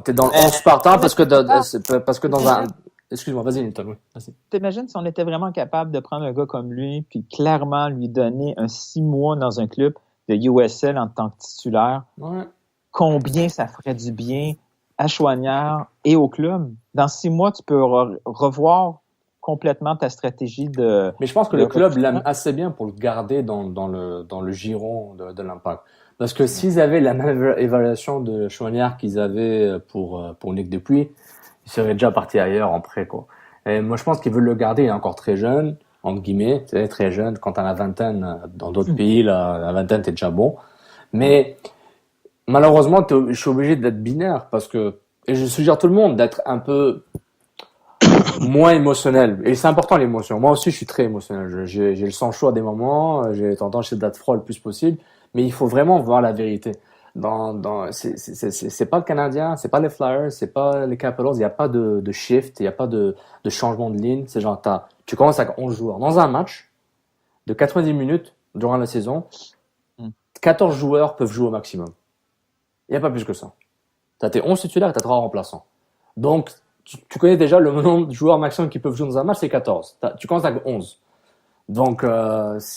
T'es dans le 11 partant parce que dans un... Excuse-moi, vas-y Nilton. Oui, vas-y. T'imagines si on était vraiment capable de prendre un gars comme lui puis clairement lui donner un 6 mois dans un club de USL en tant que titulaire, Ouais. combien ça ferait du bien à Chouanière et au club. Dans 6 mois, tu peux revoir complètement ta stratégie de... Mais je pense que le club l'aime assez bien pour le garder dans le giron de l'Impact. Parce que s'ils avaient la même évaluation de Chouanière qu'ils avaient pour Nick Dupuis, ils seraient déjà partis ailleurs en prêt, quoi. Et moi, je pense qu'ils veulent le garder. Il est encore très jeune, entre guillemets. Tu sais, très jeune. Quand t'as la vingtaine, dans d'autres pays, la vingtaine, t'es déjà bon. Mais, malheureusement, je suis obligé d'être binaire parce que, et je suggère à tout le monde d'être un peu moins émotionnel. Et c'est important, l'émotion. Moi aussi, je suis très émotionnel. J'ai le sang chaud à des moments. J'ai tendance à d'être froid le plus possible. Mais il faut vraiment voir la vérité. C'est pas le Canadien, c'est pas les Flyers, c'est pas les Capitals. Il n'y a pas de shift, il n'y a pas de changement de ligne. C'est genre, tu commences avec 11 joueurs. Dans un match de 90 minutes durant la saison, 14 joueurs peuvent jouer au maximum. Il n'y a pas plus que ça. T'as tes 11 titulaires et t'as 3 remplaçants. Donc, tu connais déjà le nombre de joueurs maximum qui peuvent jouer dans un match, c'est 14. Tu commences avec 11. Donc,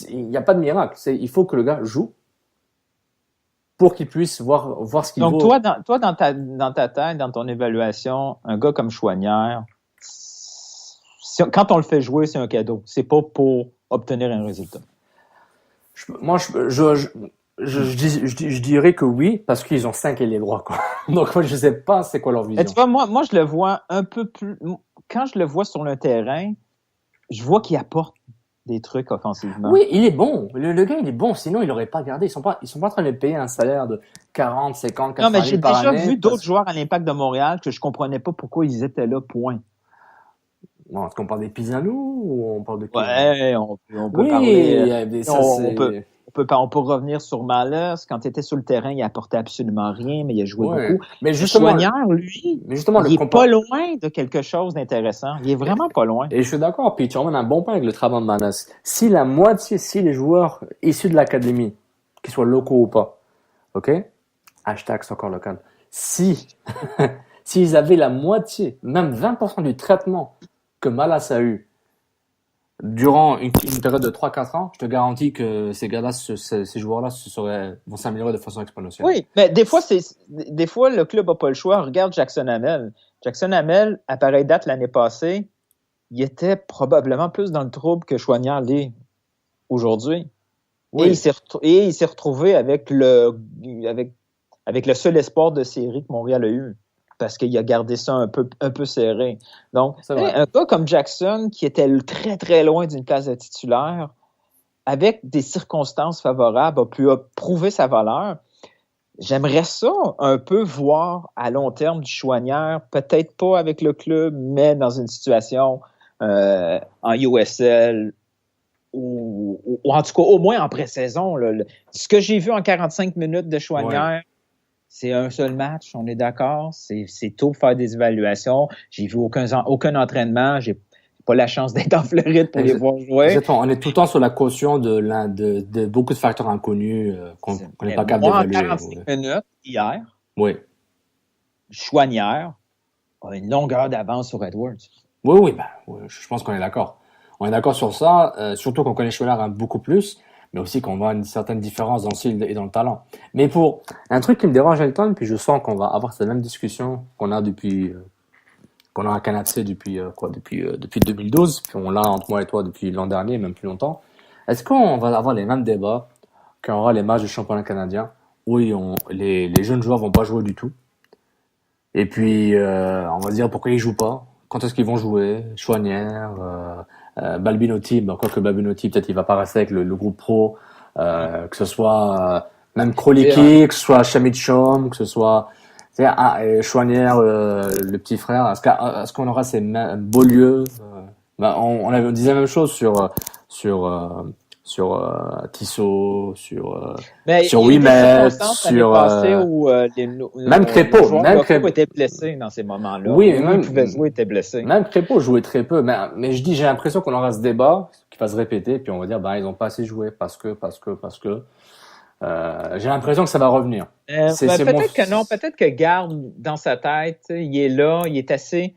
il n'y a pas de miracle. Il faut que le gars joue pour qu'il puisse voir ce qu'il vaut. Donc, toi, dans ta tête, dans ton évaluation, un gars comme Chouanière, quand on le fait jouer, c'est un cadeau. C'est pas pour obtenir un résultat. Je dirais que oui, parce qu'ils ont 5 ailiers droits, quoi. Donc, moi, je sais pas c'est quoi leur vision. Et tu vois, moi, je le vois un peu plus... Quand je le vois sur le terrain, je vois qu'il apporte des trucs offensivement. Oui, il est bon. Le gars, il est bon. Sinon, il aurait pas gardé. Ils sont pas en train de payer un salaire de 40, 50, 80 000 par année. Non, mais j'ai déjà vu d'autres joueurs à l'Impact de Montréal que je comprenais pas pourquoi ils étaient là, point. Non, est-ce qu'on parle des Pisanou ou on parle de qui? Ouais, on peut parler... On peut revenir sur Malles. Quand il était sur le terrain, il apportait absolument rien, mais il a joué beaucoup. Mais justement, Chouanière, lui, il est pas loin de quelque chose d'intéressant. Il est vraiment pas loin. Et je suis d'accord. Puis tu emmènes un bon point avec le travail de Malles. Si les joueurs issus de l'académie, qu'ils soient locaux ou pas, ok? Hashtag soccer local. S'ils avaient la moitié, même 20% du traitement que Malas a eu durant une période de 3-4 ans, je te garantis que ces gars-là, ces joueurs-là vont s'améliorer de façon exponentielle. Oui, mais des fois, le club n'a pas le choix. Regarde Jackson Hamel. Jackson Hamel, à pareille date l'année passée, il était probablement plus dans le trouble que Chouanière l'est aujourd'hui. Oui. Et il s'est retrouvé avec le seul espoir de série que Montréal a eu. Parce qu'il a gardé ça un peu serré. Donc, un gars comme Jackson, qui était très, très loin d'une place de titulaire, avec des circonstances favorables, a pu prouver sa valeur. J'aimerais ça un peu voir à long terme du Chouanière, peut-être pas avec le club, mais dans une situation en USL ou en tout cas au moins en pré-saison. Ce que j'ai vu en 45 minutes de Chouanière, c'est un seul match, on est d'accord. C'est tôt pour faire des évaluations. J'ai vu aucun entraînement. J'ai pas la chance d'être en Floride pour les voir jouer. Exactement. On est tout le temps sur la caution de beaucoup de facteurs inconnus qu'on n'est pas capable d'évaluer. En 45 minutes, hier, Chouanière a une longueur d'avance sur Edwards. Oui, je pense qu'on est d'accord. On est d'accord sur ça, surtout qu'on connaît Chouanière beaucoup plus, mais aussi qu'on voit une certaine différence dans le style et dans le talent. Mais pour un truc qui me dérange un temps, puis je sens qu'on va avoir cette même discussion qu'on a à Canada depuis 2012, puis on l'a entre moi et toi depuis l'an dernier, même plus longtemps. Est-ce qu'on va avoir les mêmes débats quand on aura les matchs du championnat canadien où les jeunes joueurs vont pas jouer du tout? Et puis on va dire pourquoi ils jouent pas, quand est-ce qu'ils vont jouer, Chouanière, Balbinotti, quoique Balbinotti peut-être il va pas rester avec le groupe pro, que ce soit même Kroliki, que ce soit Chamichom, que ce soit Chouanière, le petit frère. Est-ce qu'on aura ces mêmes Beaulieu? On disait la même chose sur Tissot, sur Ouimet, sur même Crépeau. Même Crépeau était blessé dans ces moments-là. Oui, il pouvait jouer, était blessé. Même Crépeau jouait très peu, mais j'ai l'impression qu'on aura ce débat qui va se répéter, puis on va dire ils ont pas assez joué parce que. J'ai l'impression que ça va revenir. Peut-être que non, peut-être que Garde dans sa tête, il est là, il est assez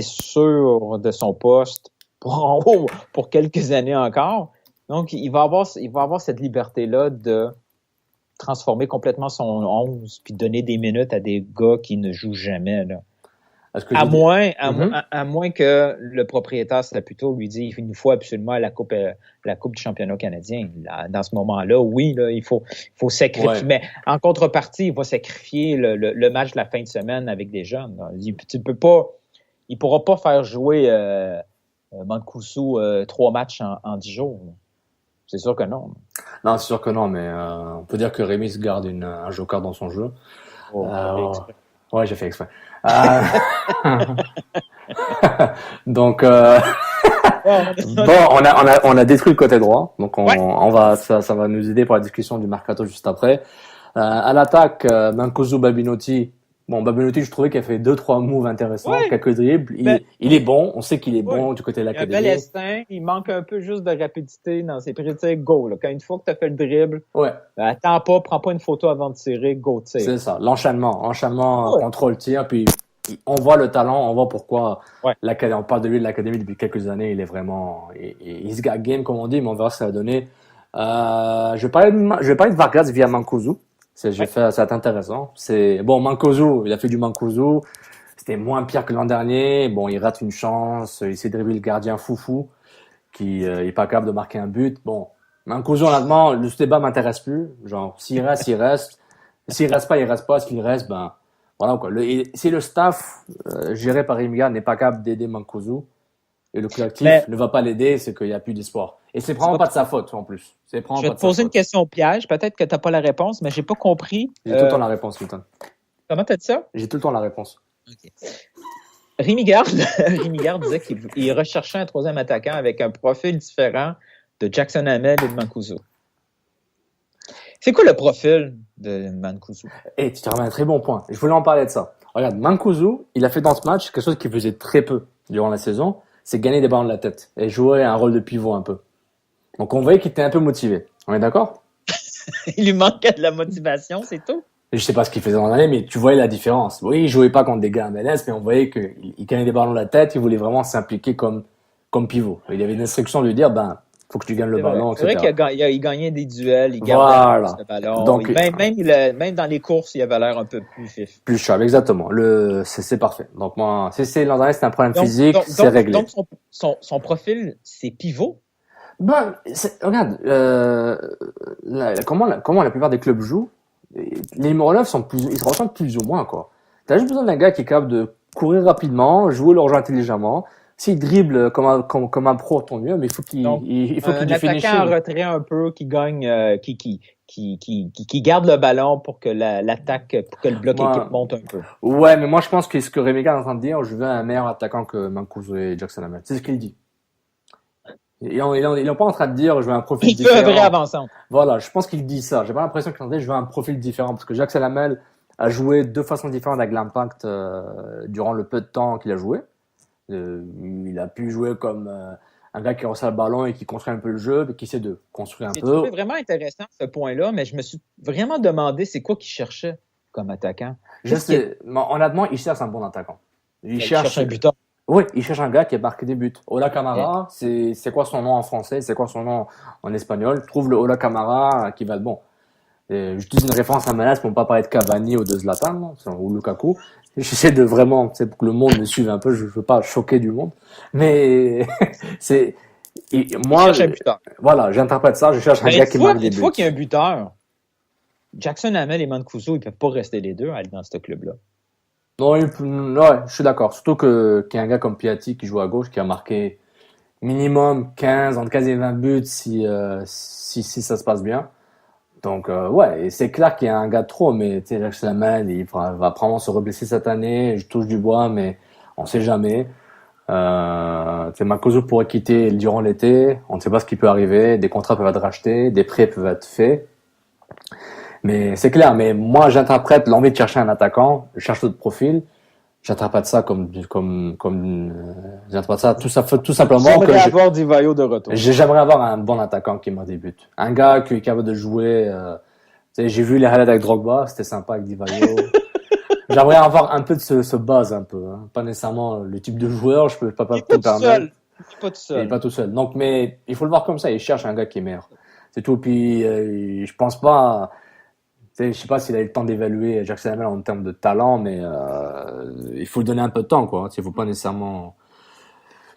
sûr de son poste pour quelques années encore. Donc, il va avoir cette liberté-là de transformer complètement son 11 puis donner des minutes à des gars qui ne jouent jamais, là. À moins que le propriétaire Saputo lui dise il nous faut absolument la coupe du championnat canadien. Là, dans ce moment-là, oui, là, il faut sacrifier. Ouais. Mais en contrepartie, il va sacrifier le match de la fin de semaine avec des jeunes. Là. Il pourra pas faire jouer Mancuso 3 matchs en 10 jours. Là. C'est sûr que non. Non, c'est sûr que non, mais on peut dire que Rémi se garde un joker dans son jeu. Ouais, j'ai fait exprès. Donc, bon, on a détruit le côté droit, donc ça va nous aider pour la discussion du mercato juste après. À l'attaque, Mancuso, Babinotti. Bon, Babinotti, je trouvais qu'il a fait 2-3 moves intéressants, quelques dribbles. Il est bon, on sait qu'il est bon du côté de l'académie. Il a un bel instinct, il manque un peu juste de rapidité dans ses prises de tir, go. Là. Quand une fois que tu as fait le dribble, attends pas, prends pas une photo avant de tirer, go tire. C'est ça, l'enchaînement, contrôle, tir, puis on voit le talent, on voit pourquoi on parle de lui de l'académie depuis quelques années, il est vraiment, he's got game comme on dit, mais on verra ce que ça va donner. Je vais parler de Vargas via Mancuso. Ça va être intéressant. Mancuso, il a fait du Mancuso. C'était moins pire que l'an dernier. Bon, il rate une chance. Il s'est dribbler le gardien Foufou, qui est pas capable de marquer un but. Bon, Mancuso, honnêtement, le débat m'intéresse plus. Genre, s'il reste, il reste. S'il reste pas, il reste pas. S'il reste, ben, voilà, quoi. Si le staff, géré par Rimga n'est pas capable d'aider Mancuso, et le collectif ne va pas l'aider, c'est qu'il n'y a plus d'espoir. Et c'est vraiment pas de sa faute, en plus. Je vais te poser une question piège. Peut-être que tu n'as pas la réponse, mais j'ai pas compris. J'ai tout le temps la réponse, Milton. Comment tu as dit ça? J'ai tout le temps la réponse. Okay. Rémi Garde disait qu'il recherchait un troisième attaquant avec un profil différent de Jackson Hamel et de Mancuso. C'est quoi le profil de Mancuso? Tu te ramènes un très bon point. Je voulais en parler de ça. Regarde, Mancuso, il a fait dans ce match quelque chose qu'il faisait très peu durant la saison, c'est gagner des ballons de la tête et jouer un rôle de pivot un peu. Donc on voyait qu'il était un peu motivé. On est d'accord? Il lui manquait de la motivation, c'est tout? Je sais pas ce qu'il faisait dans l'année, mais tu voyais la différence. Oui, il jouait pas contre des gars à MLS, mais on voyait qu'il gagnait des ballons de la tête, il voulait vraiment s'impliquer comme pivot. Il avait une instruction de lui dire, faut que tu gagnes le ballon, etc. C'est vrai qu'il gagnait des duels, il gardait le ballon. Donc, même dans les courses, il avait l'air un peu plus vif. Plus chauve, exactement. C'est parfait. Donc moi, l'an dernier, c'était un problème physique, c'est réglé. Donc son profil, c'est pivot? Regarde, comment la plupart des clubs jouent, les numéros 9 ils se ressemblent plus ou moins, quoi. T'as juste besoin d'un gars qui est capable de courir rapidement, jouer leur jeu intelligemment. S'il dribble comme un pro, tant mieux, mais il faut qu'il définisse. Un attaquant en retrait un peu, qui gagne, qui garde le ballon pour que pour que le bloc équipe monte un peu. Ouais, mais moi, je pense que ce que Rémi est en train de dire, je veux un meilleur attaquant que Mancuso et Jackson Hamel. C'est ce qu'il dit. Ils n'ont pas en train de dire, je veux un profil différent. Il veut un vrai avançant. Voilà, je pense qu'il dit ça. J'ai pas l'impression qu'il dit, je veux un profil différent, parce que Jackson Hamel a joué de façon différente avec l'Impact durant le peu de temps qu'il a joué. Il a pu jouer comme un gars qui reçoit le ballon et qui construit un peu le jeu, et qui essaie de construire un peu. J'ai trouvé vraiment intéressant ce point-là, mais je me suis vraiment demandé c'est quoi qu'il cherchait comme attaquant. Honnêtement, il cherche un bon attaquant. Il cherche un buteur. Oui, il cherche un gars qui a marqué des buts. Ola Camara, c'est quoi son nom en français, c'est quoi son nom en espagnol? Trouve le Ola Camara qui va être bon. J'utilise une référence à Manas pour ne pas parler de Cavani ou de Zlatan, ou Lukaku. J'essaie de vraiment, pour que le monde me suive un peu, je veux pas choquer du monde. Mais, moi, je cherche un buteur. Voilà, j'interprète ça, je cherche un gars qui marque des buts. Une fois qu'il y a un buteur, Jackson Hamel et Mancuso, ils peuvent pas rester les deux à aller dans ce club-là. Non, ouais, je suis d'accord. Surtout qu'il y a un gars comme Piatti qui joue à gauche, qui a marqué minimum 15, entre 15 et 20 buts si ça se passe bien. Donc, ouais, et c'est clair qu'il y a un gars de trop, mais tu sais, Jackson Hamel, il va probablement se reblesser cette année. Je touche du bois, mais on sait jamais. Mancuso pourrait quitter durant l'été. On ne sait pas ce qui peut arriver. Des contrats peuvent être rachetés, des prêts peuvent être faits. Mais c'est clair, mais moi j'interprète l'envie de chercher un attaquant, je cherche d'autres profils, j'interprète ça j'interprète ça tout simplement j'aimerais avoir Divayo de retour. J'aimerais avoir un bon attaquant qui marque des buts. Un gars qui est capable de jouer, j'ai vu les highlights avec Drogba, c'était sympa avec Divayo. J'aimerais avoir un peu de ce buzz un peu, hein. Pas nécessairement le type de joueur, je peux pas tout permettre. n'est pas tout Il n'est seul. pas tout seul. Donc, mais il faut le voir comme ça. Il cherche un gars qui est meilleur. C'est tout. Puis, je pense pas. Je sais pas s'il a eu le temps d'évaluer Jackson Hamel en termes de talent, mais il faut lui donner un peu de temps, quoi. Il faut pas nécessairement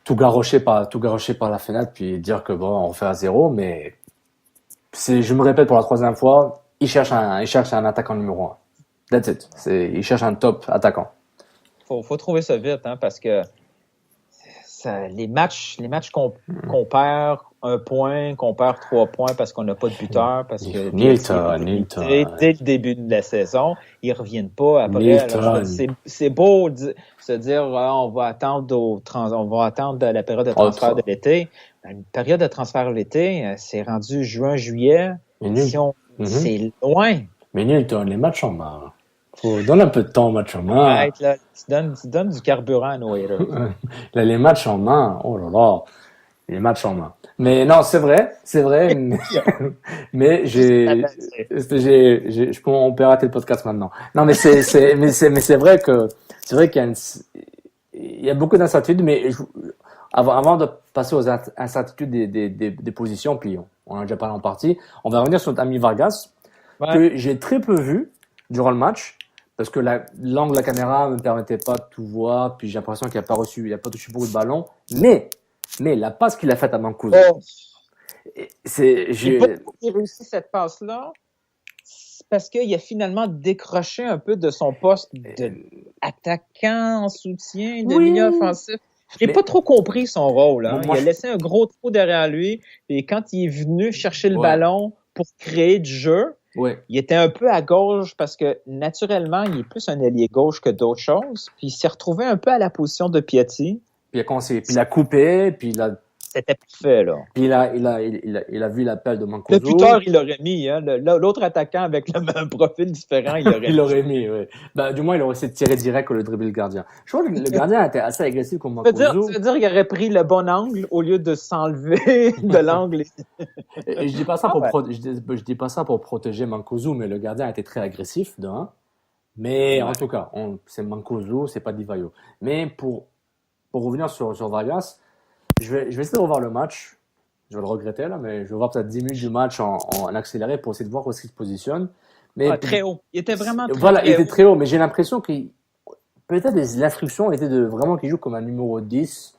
tout garrocher par la fenêtre puis dire que bon, on refait à zéro. Mais je me répète pour la troisième fois, il cherche un attaquant numéro un. That's it. Il cherche un top attaquant. Faut trouver ça vite, hein, parce que les matchs qu'on perd 1 point, qu'on perd 3 points parce qu'on n'a pas de buteur, parce que Nilton. Dès le début de la saison, ils reviennent pas après. Alors, c'est beau de se dire on va attendre la période de transfert de l'été. Une période de transfert de l'été, c'est rendu juin, juillet. C'est loin. Mais Nilton, les matchs en main. Faut donner un peu de temps aux matchs en main. Là, tu donnes du carburant à nos haters. Là, les matchs en main, oh là là, les matchs en main. Mais non, c'est vrai, mais on peut arrêter le podcast maintenant. Non, mais c'est vrai qu'il y a beaucoup d'incertitudes, mais avant de passer aux incertitudes des positions, puis on en a déjà parlé en partie, on va revenir sur notre ami Vargas, que j'ai très peu vu durant le match, parce que l'angle de la caméra ne me permettait pas de tout voir, puis j'ai l'impression qu'il n'a pas touché beaucoup de ballons, mais la passe qu'il a faite à Mancuso, j'ai pas réussi cette passe-là, parce qu'il a finalement décroché un peu de son poste d'attaquant en soutien, de milieu offensif. J'ai pas trop compris son rôle. Hein. Il a laissé un gros trou derrière lui, et quand il est venu chercher le ballon pour créer du jeu, il était un peu à gauche parce que naturellement, il est plus un ailier gauche que d'autres choses. Puis il s'est retrouvé un peu à la position de Piatti. Puis il a coupé, puis c'était parfait, là. Puis il a vu l'appel de Mancuso. Le plus tard, il l'aurait mis, hein. L'autre attaquant avec le profil différent, il l'aurait mis, oui. Ben, du moins, il aurait essayé de tirer direct au lieu de dribbler le gardien. Je crois que le gardien était assez agressif comme Mancuso. Tu veux dire qu'il aurait pris le bon angle au lieu de s'enlever de l'angle. Je dis pas ça pour protéger Mancuso, mais le gardien était très agressif, d'un. Mais en tout cas, c'est Mancuso, c'est pas Di Vaio. Mais pour revenir sur Vargas, je vais essayer de revoir le match. Je vais le regretter là, mais je vais voir peut-être 10 minutes du match en accéléré pour essayer de voir où est-ce qu'il se positionne. Mais très haut. Il était vraiment très haut. Voilà, il était très haut, mais j'ai l'impression que peut-être l'instruction était de vraiment qu'il joue comme un numéro 10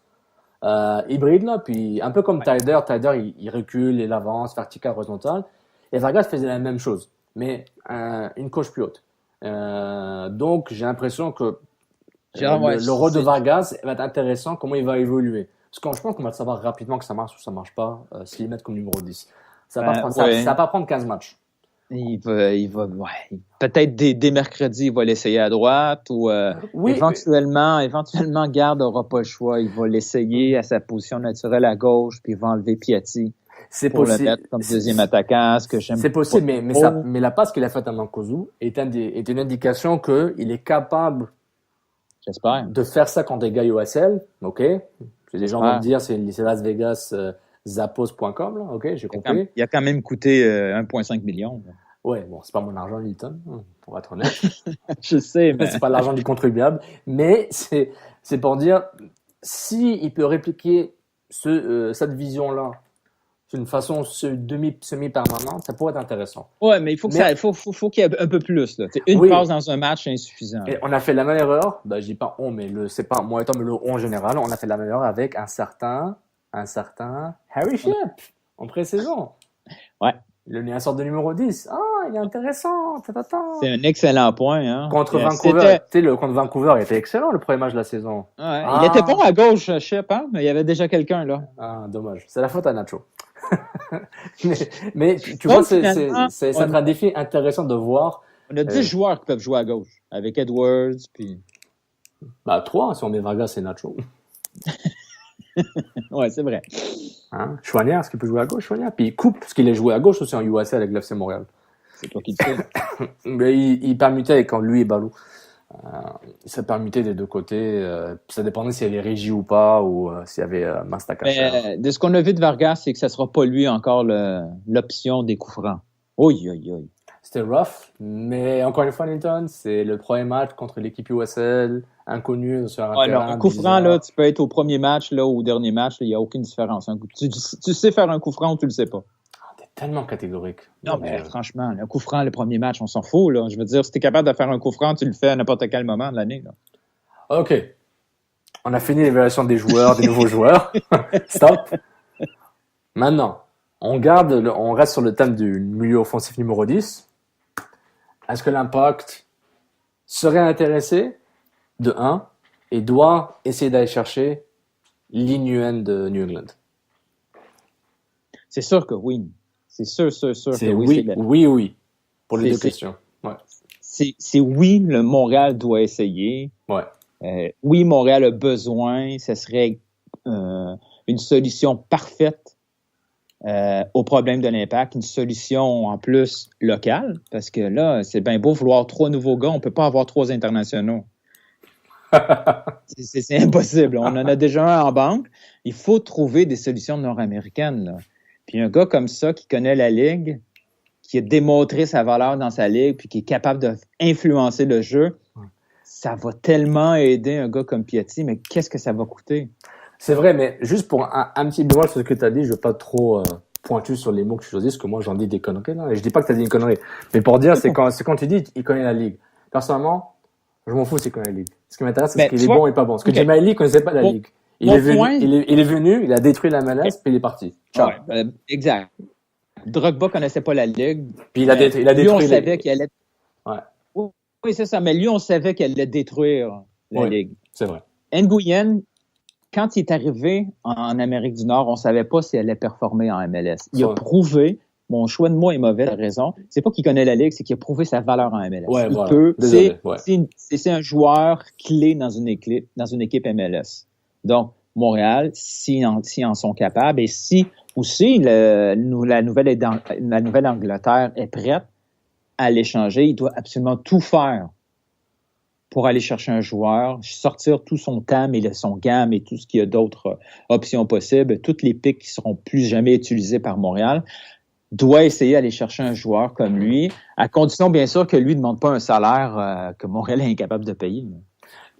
hybride là, puis un peu comme Taider. Taider, il recule, il avance, vertical, horizontal. Et Vargas faisait la même chose, mais une coche plus haute. Donc j'ai l'impression que le rôle de Vargas va être intéressant, comment il va évoluer. Parce que je pense qu'on va savoir rapidement que ça marche ou ça marche pas s'ils mettent comme numéro 10. Ça va pas prendre 15 matchs. Il va peut-être dès mercredi, il va l'essayer à droite ou éventuellement, Garde n'aura pas le choix. Il va l'essayer à sa position naturelle à gauche, puis il va enlever Piatti. Pour le mettre comme deuxième attaquant, ce que j'aime. C'est possible, mais la passe qu'il a faite à Mancuso est une indication qu'il est capable, j'espère, de faire ça contre des gars USL, ok? Les gens vont me dire, c'est Las Vegas, Zappos.com, là, ok, j'ai compris. Il a quand même coûté 1,5 million. Là. Ouais, bon, c'est pas mon argent, Lilton, pour être honnête. Je sais, mais. C'est pas l'argent du contribuable. Mais c'est pour dire, il peut répliquer cette vision-là d'une façon semi-permanente, ça pourrait être intéressant. Ouais, mais il faut qu'il y ait un peu plus, là. Une passe dans un match, c'est insuffisant. Et on a fait la même erreur, je dis pas on, mais c'est pas moi étant, mais le on en général, on a fait la même erreur avec un certain Harry Shipp en pré-saison. Ouais. Il a mis un sort de numéro 10. Il est intéressant. C'est un excellent point, hein. Contre Vancouver. Contre Vancouver, il était excellent le premier match de la saison. Ouais, il était bon à gauche, Shipp, hein, mais il y avait déjà quelqu'un, là. Dommage. C'est la faute à Nacho. mais tu vois, c'est un défi intéressant de voir. On a 10 joueurs qui peuvent jouer à gauche, avec Edwards, puis... 3, si on met Vargas et Nacho. Ouais, c'est vrai. Hein? Chouanière, est-ce qu'il peut jouer à gauche, Chouanière? Puis il coupe, parce qu'il a joué à gauche aussi en USL avec l'FC Montréal. C'est toi qui le sais. Mais il permutait avec lui et Balou. Ça permutait des deux côtés. Ça dépendait s'il y avait Régie ou pas, ou s'il y avait Mastakacher. De ce qu'on a vu de Vargas, c'est que ça sera pas lui encore l'option des coups francs. Oi. C'était rough, mais encore une fois, Nilton, c'est le premier match contre l'équipe USL, inconnu sur un Ah, non, terrain un coup franc, bizarre. là, tu peux être au premier match là, ou au dernier match, il n'y a aucune différence. Tu sais faire un coup franc ou tu le sais pas. T'es tellement catégorique. Non, Mon mais Dieu. franchement, le coup franc, le premier match, on s'en fout. Là. Je veux dire, si tu es capable de faire un coup franc, tu le fais à n'importe quel moment de l'année. Là. Ok. On a fini l'évaluation des joueurs, des nouveaux joueurs. Stop. Maintenant, on reste sur le thème du milieu offensif numéro 10. Est-ce que l'Impact serait intéressé, de 1, et doit essayer d'aller chercher l'Inuen de New England? C'est sûr que oui. C'est sûr C'est que oui. oui, oui, pour les deux c'est- questions. Ouais. C'est oui, le Montréal doit essayer. Ouais. Oui, Montréal a besoin. Ce serait une solution parfaite au problème de l'Impact, une solution en plus locale, parce que là, c'est bien beau vouloir 3 nouveaux gars, on peut pas avoir 3 internationaux. C'est impossible. On en a déjà un en banque. Il faut trouver des solutions nord-américaines. Là. Puis un gars comme ça qui connaît la Ligue, qui a démontré sa valeur dans sa Ligue, puis qui est capable d'influencer le jeu, ça va tellement aider un gars comme Piatti, mais qu'est-ce que ça va coûter? C'est vrai, mais juste pour un petit bémol sur ce que tu as dit, je ne veux pas trop pointu sur les mots que tu choisis, parce que moi j'en dis des conneries. Là, et je dis pas que tu as dit une connerie, mais pour dire, c'est quand tu dis il connaît la Ligue. Personnellement, je m'en fous s'il connaît la Ligue. Ce qui m'intéresse, c'est ce qu'il est bon et pas bon. Parce que Jim Lee ne connaissait pas la Ligue. Il est venu, il a détruit la MLS, puis il est parti. Ciao. Ouais, exact. Drogba connaissait pas la Ligue. Puis il a détruit lui, on savait qu'il allait... Ouais. Oui, c'est ça. Mais lui, on savait qu'elle allait détruire la Ligue. C'est vrai. Nguyen, quand il est arrivé en Amérique du Nord, on savait pas si elle allait performer en MLS. Il a prouvé, mon choix de mots est mauvais, t'as raison. C'est pas qu'il connaît la Ligue, c'est qu'il a prouvé sa valeur en MLS. Ouais, il voilà. peut. Désolé, c'est un joueur clé dans une équipe MLS. Donc, Montréal, si en sont capables, et si aussi la Nouvelle-Angleterre est prête à l'échanger, il doit absolument tout faire pour aller chercher un joueur, sortir tout son TAM et son GAM et tout ce qu'il y a d'autres options possibles, toutes les pics qui seront plus jamais utilisées par Montréal, doit essayer d'aller chercher un joueur comme lui, à condition bien sûr que lui ne demande pas un salaire que Montréal est incapable de payer.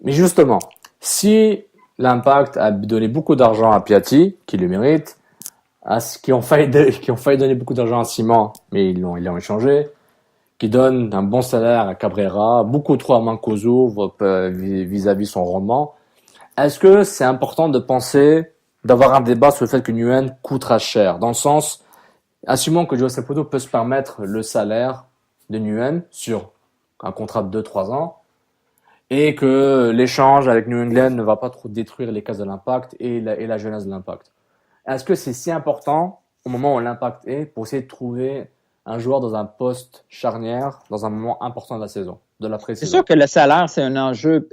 Mais justement, si l'Impact a donné beaucoup d'argent à Piatti, qui le mérite, qui ont failli donner beaucoup d'argent à Simon, mais ils l'ont échangé, qui donne un bon salaire à Cabrera, beaucoup trop à Mancuso vis-à-vis son rendement. Est-ce que c'est important de penser, d'avoir un débat sur le fait que Nguyen coûtera cher? Dans le sens, assumons que José Saputo peut se permettre le salaire de Nguyen sur un contrat de 2-3 ans, et que l'échange avec New England ne va pas trop détruire les cases de l'Impact et la jeunesse de l'Impact. Est-ce que c'est si important, au moment où l'Impact est, pour essayer de trouver un joueur dans un poste charnière, dans un moment important de la saison, de la pré-saison? C'est sûr que le salaire, c'est un enjeu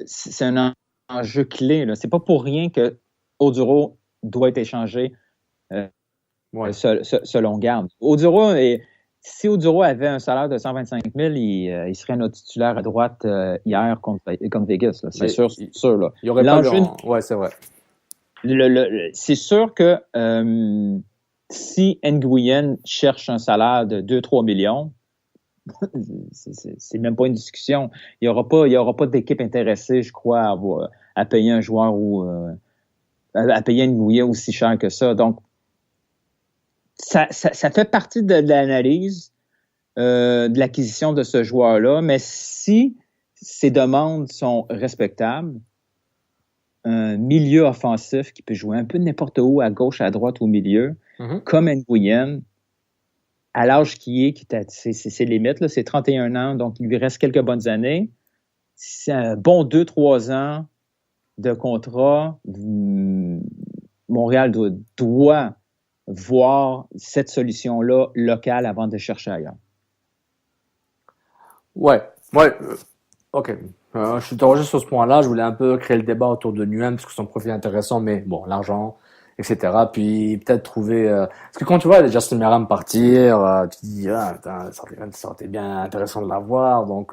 clé. Là. C'est pas pour rien que Oduro doit être échangé selon Garde. Si Oduro avait un salaire de 125 000, il serait notre titulaire à droite hier contre Vegas. Là. C'est sûr. Là. Il y aurait pas de... Ouais, c'est vrai. C'est sûr que si Nguyen cherche un salaire de 2-3 millions, c'est même pas une discussion. Il y aura pas d'équipe intéressée, je crois, à payer un joueur ou à payer Nguyen aussi cher que ça. Donc, ça fait partie de l'analyse de l'acquisition de ce joueur-là, mais si ses demandes sont respectables, un milieu offensif qui peut jouer un peu n'importe où, à gauche, à droite, au milieu, comme Nguyen, à l'âge qu'il est, c'est limite, là, c'est 31 ans, donc il lui reste quelques bonnes années. C'est un bon 2-3 ans de contrat. Montréal doit voir cette solution-là locale avant de chercher ailleurs. Ouais. Ok. Je te rejoins sur ce point-là. Je voulais un peu créer le débat autour de Nguyen parce que son profil est intéressant, mais bon, l'argent, etc. Puis peut-être trouver... Parce que quand tu vois Justin Meram partir, tu te dis, putain, ça aurait été bien intéressant de l'avoir. Donc,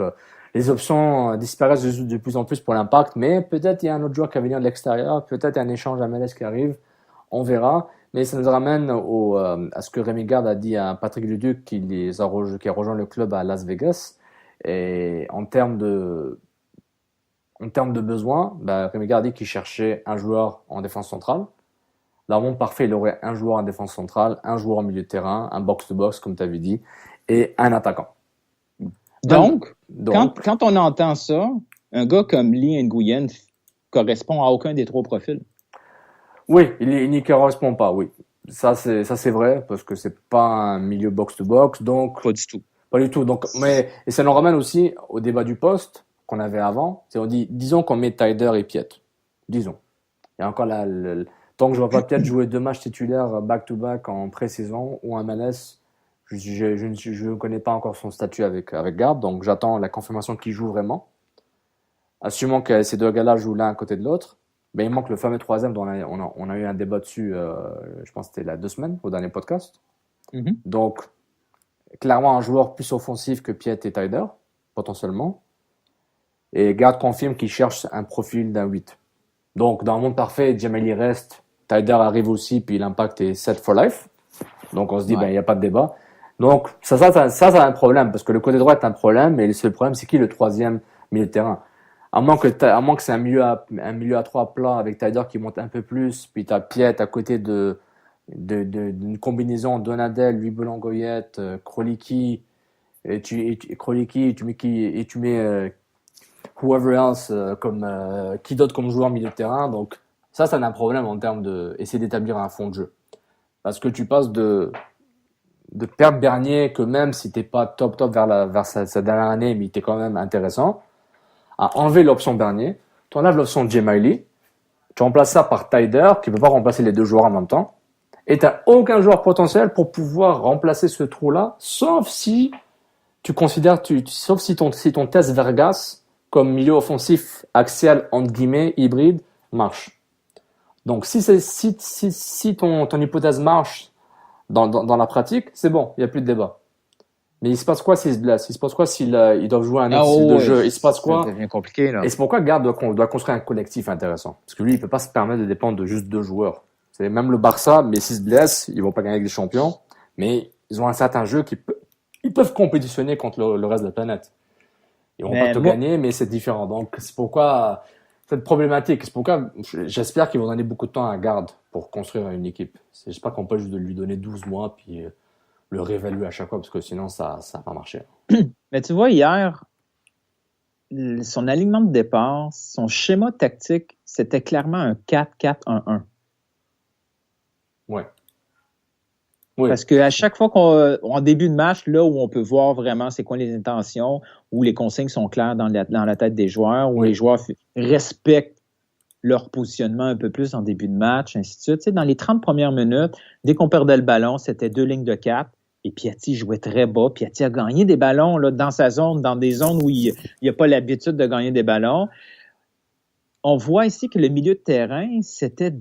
les options disparaissent de plus en plus pour l'Impact, mais peut-être il y a un autre joueur qui va venir de l'extérieur, peut-être un échange à MLS qui arrive, on verra. Mais ça nous ramène à ce que Rémi Garde a dit à Patrick Leduc qui a rejoint le club à Las Vegas. Et en termes de en termes de besoins, Rémi Gard dit qu'il cherchait un joueur en défense centrale. Dans le monde parfait, il aurait un joueur en défense centrale, un joueur en milieu de terrain, un box-to-box, comme tu avais dit, et un attaquant. Donc quand on entend ça, un gars comme Lee Nguyen correspond à aucun des trois profils. Oui, il n'y correspond pas, oui. Ça c'est vrai, parce que c'est pas un milieu box-to-box, donc. Pas du tout. Pas du tout. Donc, et ça nous ramène aussi au débat du poste qu'on avait avant. Disons qu'on met Taider et Piet. Disons. Il y a encore tant que je vois pas Piet jouer 2 matchs titulaires back-to-back en pré-saison ou un MLS, je ne connais pas encore son statut avec Gard, donc j'attends la confirmation qu'il joue vraiment. Assumons que ces 2 gars-là jouent l'un à côté de l'autre, il manque le fameux troisième dont on a eu un débat dessus, je pense que c'était il y a 2 semaines, au dernier podcast. Mm-hmm. Donc, clairement un joueur plus offensif que Piet et Taider, potentiellement. Et Gard confirme qu'il cherche un profil d'un 8. Donc, dans un monde parfait, Djamali reste, Taider arrive aussi, puis l'impact est set for life. Donc, on se dit, il n'y a pas de débat. Donc, ça a un problème, parce que le côté droit est un problème, mais le seul problème, c'est qui le troisième milieu de terrain? À moins que c'est un milieu à 3 plats avec Taider qui monte un peu plus, puis tu as Piet à côté d'une combinaison Donadel, Louis Bolangoyette, Kroliki, et tu mets whoever else qui d'autre comme joueur milieu de terrain. Donc ça c'est un problème en termes d'essayer d'établir un fond de jeu, parce que tu passes de perdre Bernier, que même si t'es pas top vers sa dernière année, mais il était quand même intéressant, à enlever l'option Bernier, tu enlèves l'option Djemaili, tu remplaces ça par Taider qui peut pas remplacer les 2 joueurs en même temps. Et t'as aucun joueur potentiel pour pouvoir remplacer ce trou-là, sauf si tu considères, sauf si ton test Vergas comme milieu offensif axial entre guillemets hybride marche. Donc si ton hypothèse marche dans la pratique, c'est bon, il y a plus de débat. Mais il se passe quoi s'il se blesse? Il se passe quoi s'ils doivent jouer un autre style de jeu? Il se passe quoi? Ça devient compliqué là. Et c'est pourquoi Gard doit construire un collectif intéressant, parce que lui il peut pas se permettre de dépendre de juste 2 joueurs. C'est même le Barça, mais s'ils se blessent, ils vont pas gagner avec des champions. Mais ils ont un certain jeu ils peuvent compétitionner contre le reste de la planète. Ils vont pas tout gagner, mais c'est différent. Donc c'est pourquoi cette problématique. C'est pourquoi j'espère qu'ils vont donner beaucoup de temps à Gard pour construire une équipe. J'espère qu'on peut juste lui donner 12 mois puis le réévaluer à chaque fois, parce que sinon ça va pas marcher. Mais tu vois, hier, son alignement de départ, son schéma tactique, c'était clairement un 4-4-1-1. Ouais. Parce qu'à chaque fois en début de match, là où on peut voir vraiment c'est quoi les intentions, où les consignes sont claires dans la tête des joueurs, où les joueurs respectent leur positionnement un peu plus en début de match, ainsi de suite. Tu sais, dans les 30 premières minutes, dès qu'on perdait le ballon, c'était 2 lignes de 4. Et Piatti jouait très bas. Piatti a gagné des ballons là, dans sa zone, dans des zones où il n'a pas l'habitude de gagner des ballons. On voit ici que le milieu de terrain, c'était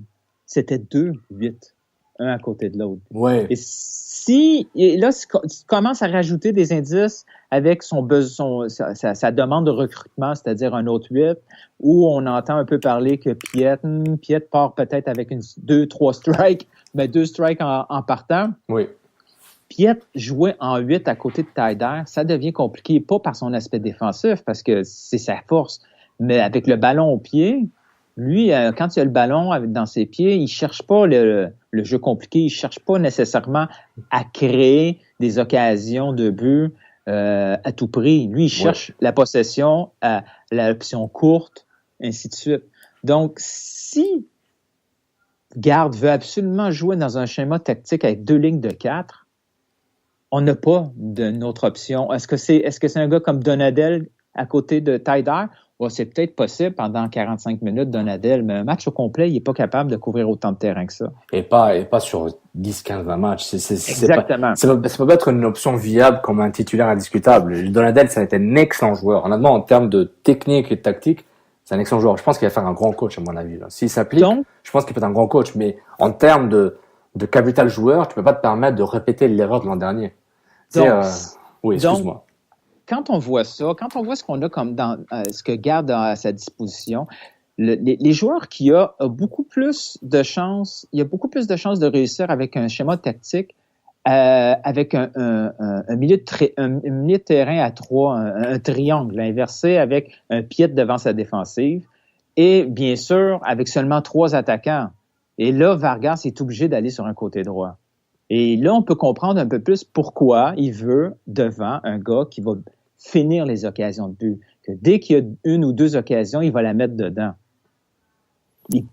2-8, un à côté de l'autre. Ouais. Et là, tu commences à rajouter des indices avec sa demande de recrutement, c'est-à-dire un autre 8, où on entend un peu parler que Piet part peut-être avec 2-3 strikes, mais 2 strikes en partant. Oui. Piet jouait en 8 à côté de Taider, ça devient compliqué, pas par son aspect défensif, parce que c'est sa force, mais avec le ballon au pied, lui, quand il a le ballon dans ses pieds, il cherche pas le jeu compliqué, il cherche pas nécessairement à créer des occasions de but à tout prix. Lui, il cherche la possession, l'option courte, ainsi de suite. Donc, si Gard veut absolument jouer dans un schéma tactique avec 2 lignes de 4, on n'a pas d'une autre option. Est-ce que c'est un gars comme Donadel à côté de Taider? C'est peut-être possible pendant 45 minutes, Donadel, mais un match au complet, il n'est pas capable de couvrir autant de terrain que ça. Et pas sur 10, 15, 20 matchs. Exactement. Ça peut pas être une option viable comme un titulaire indiscutable. Donadel, ça a été un excellent joueur. Honnêtement, en termes de technique et de tactique, c'est un excellent joueur. Je pense qu'il va faire un grand coach, à mon avis. S'il s'applique, je pense qu'il peut être un grand coach. Mais en termes de capital joueur, tu peux pas te permettre de répéter l'erreur de l'an dernier. Oui, excuse-moi. Quand on voit ça, quand on voit ce qu'on a comme dans ce que Gard a à sa disposition, les joueurs qui a beaucoup plus de chances, il y a beaucoup plus de chances de réussir avec un schéma tactique avec un milieu de terrain à 3, un triangle inversé avec un Piet devant sa défensive et bien sûr avec seulement 3 attaquants. Et là, Vargas est obligé d'aller sur un côté droit. Et là, on peut comprendre un peu plus pourquoi il veut devant un gars qui va finir les occasions de but. Que dès qu'il y a 1 ou 2 occasions, il va la mettre dedans. Oui.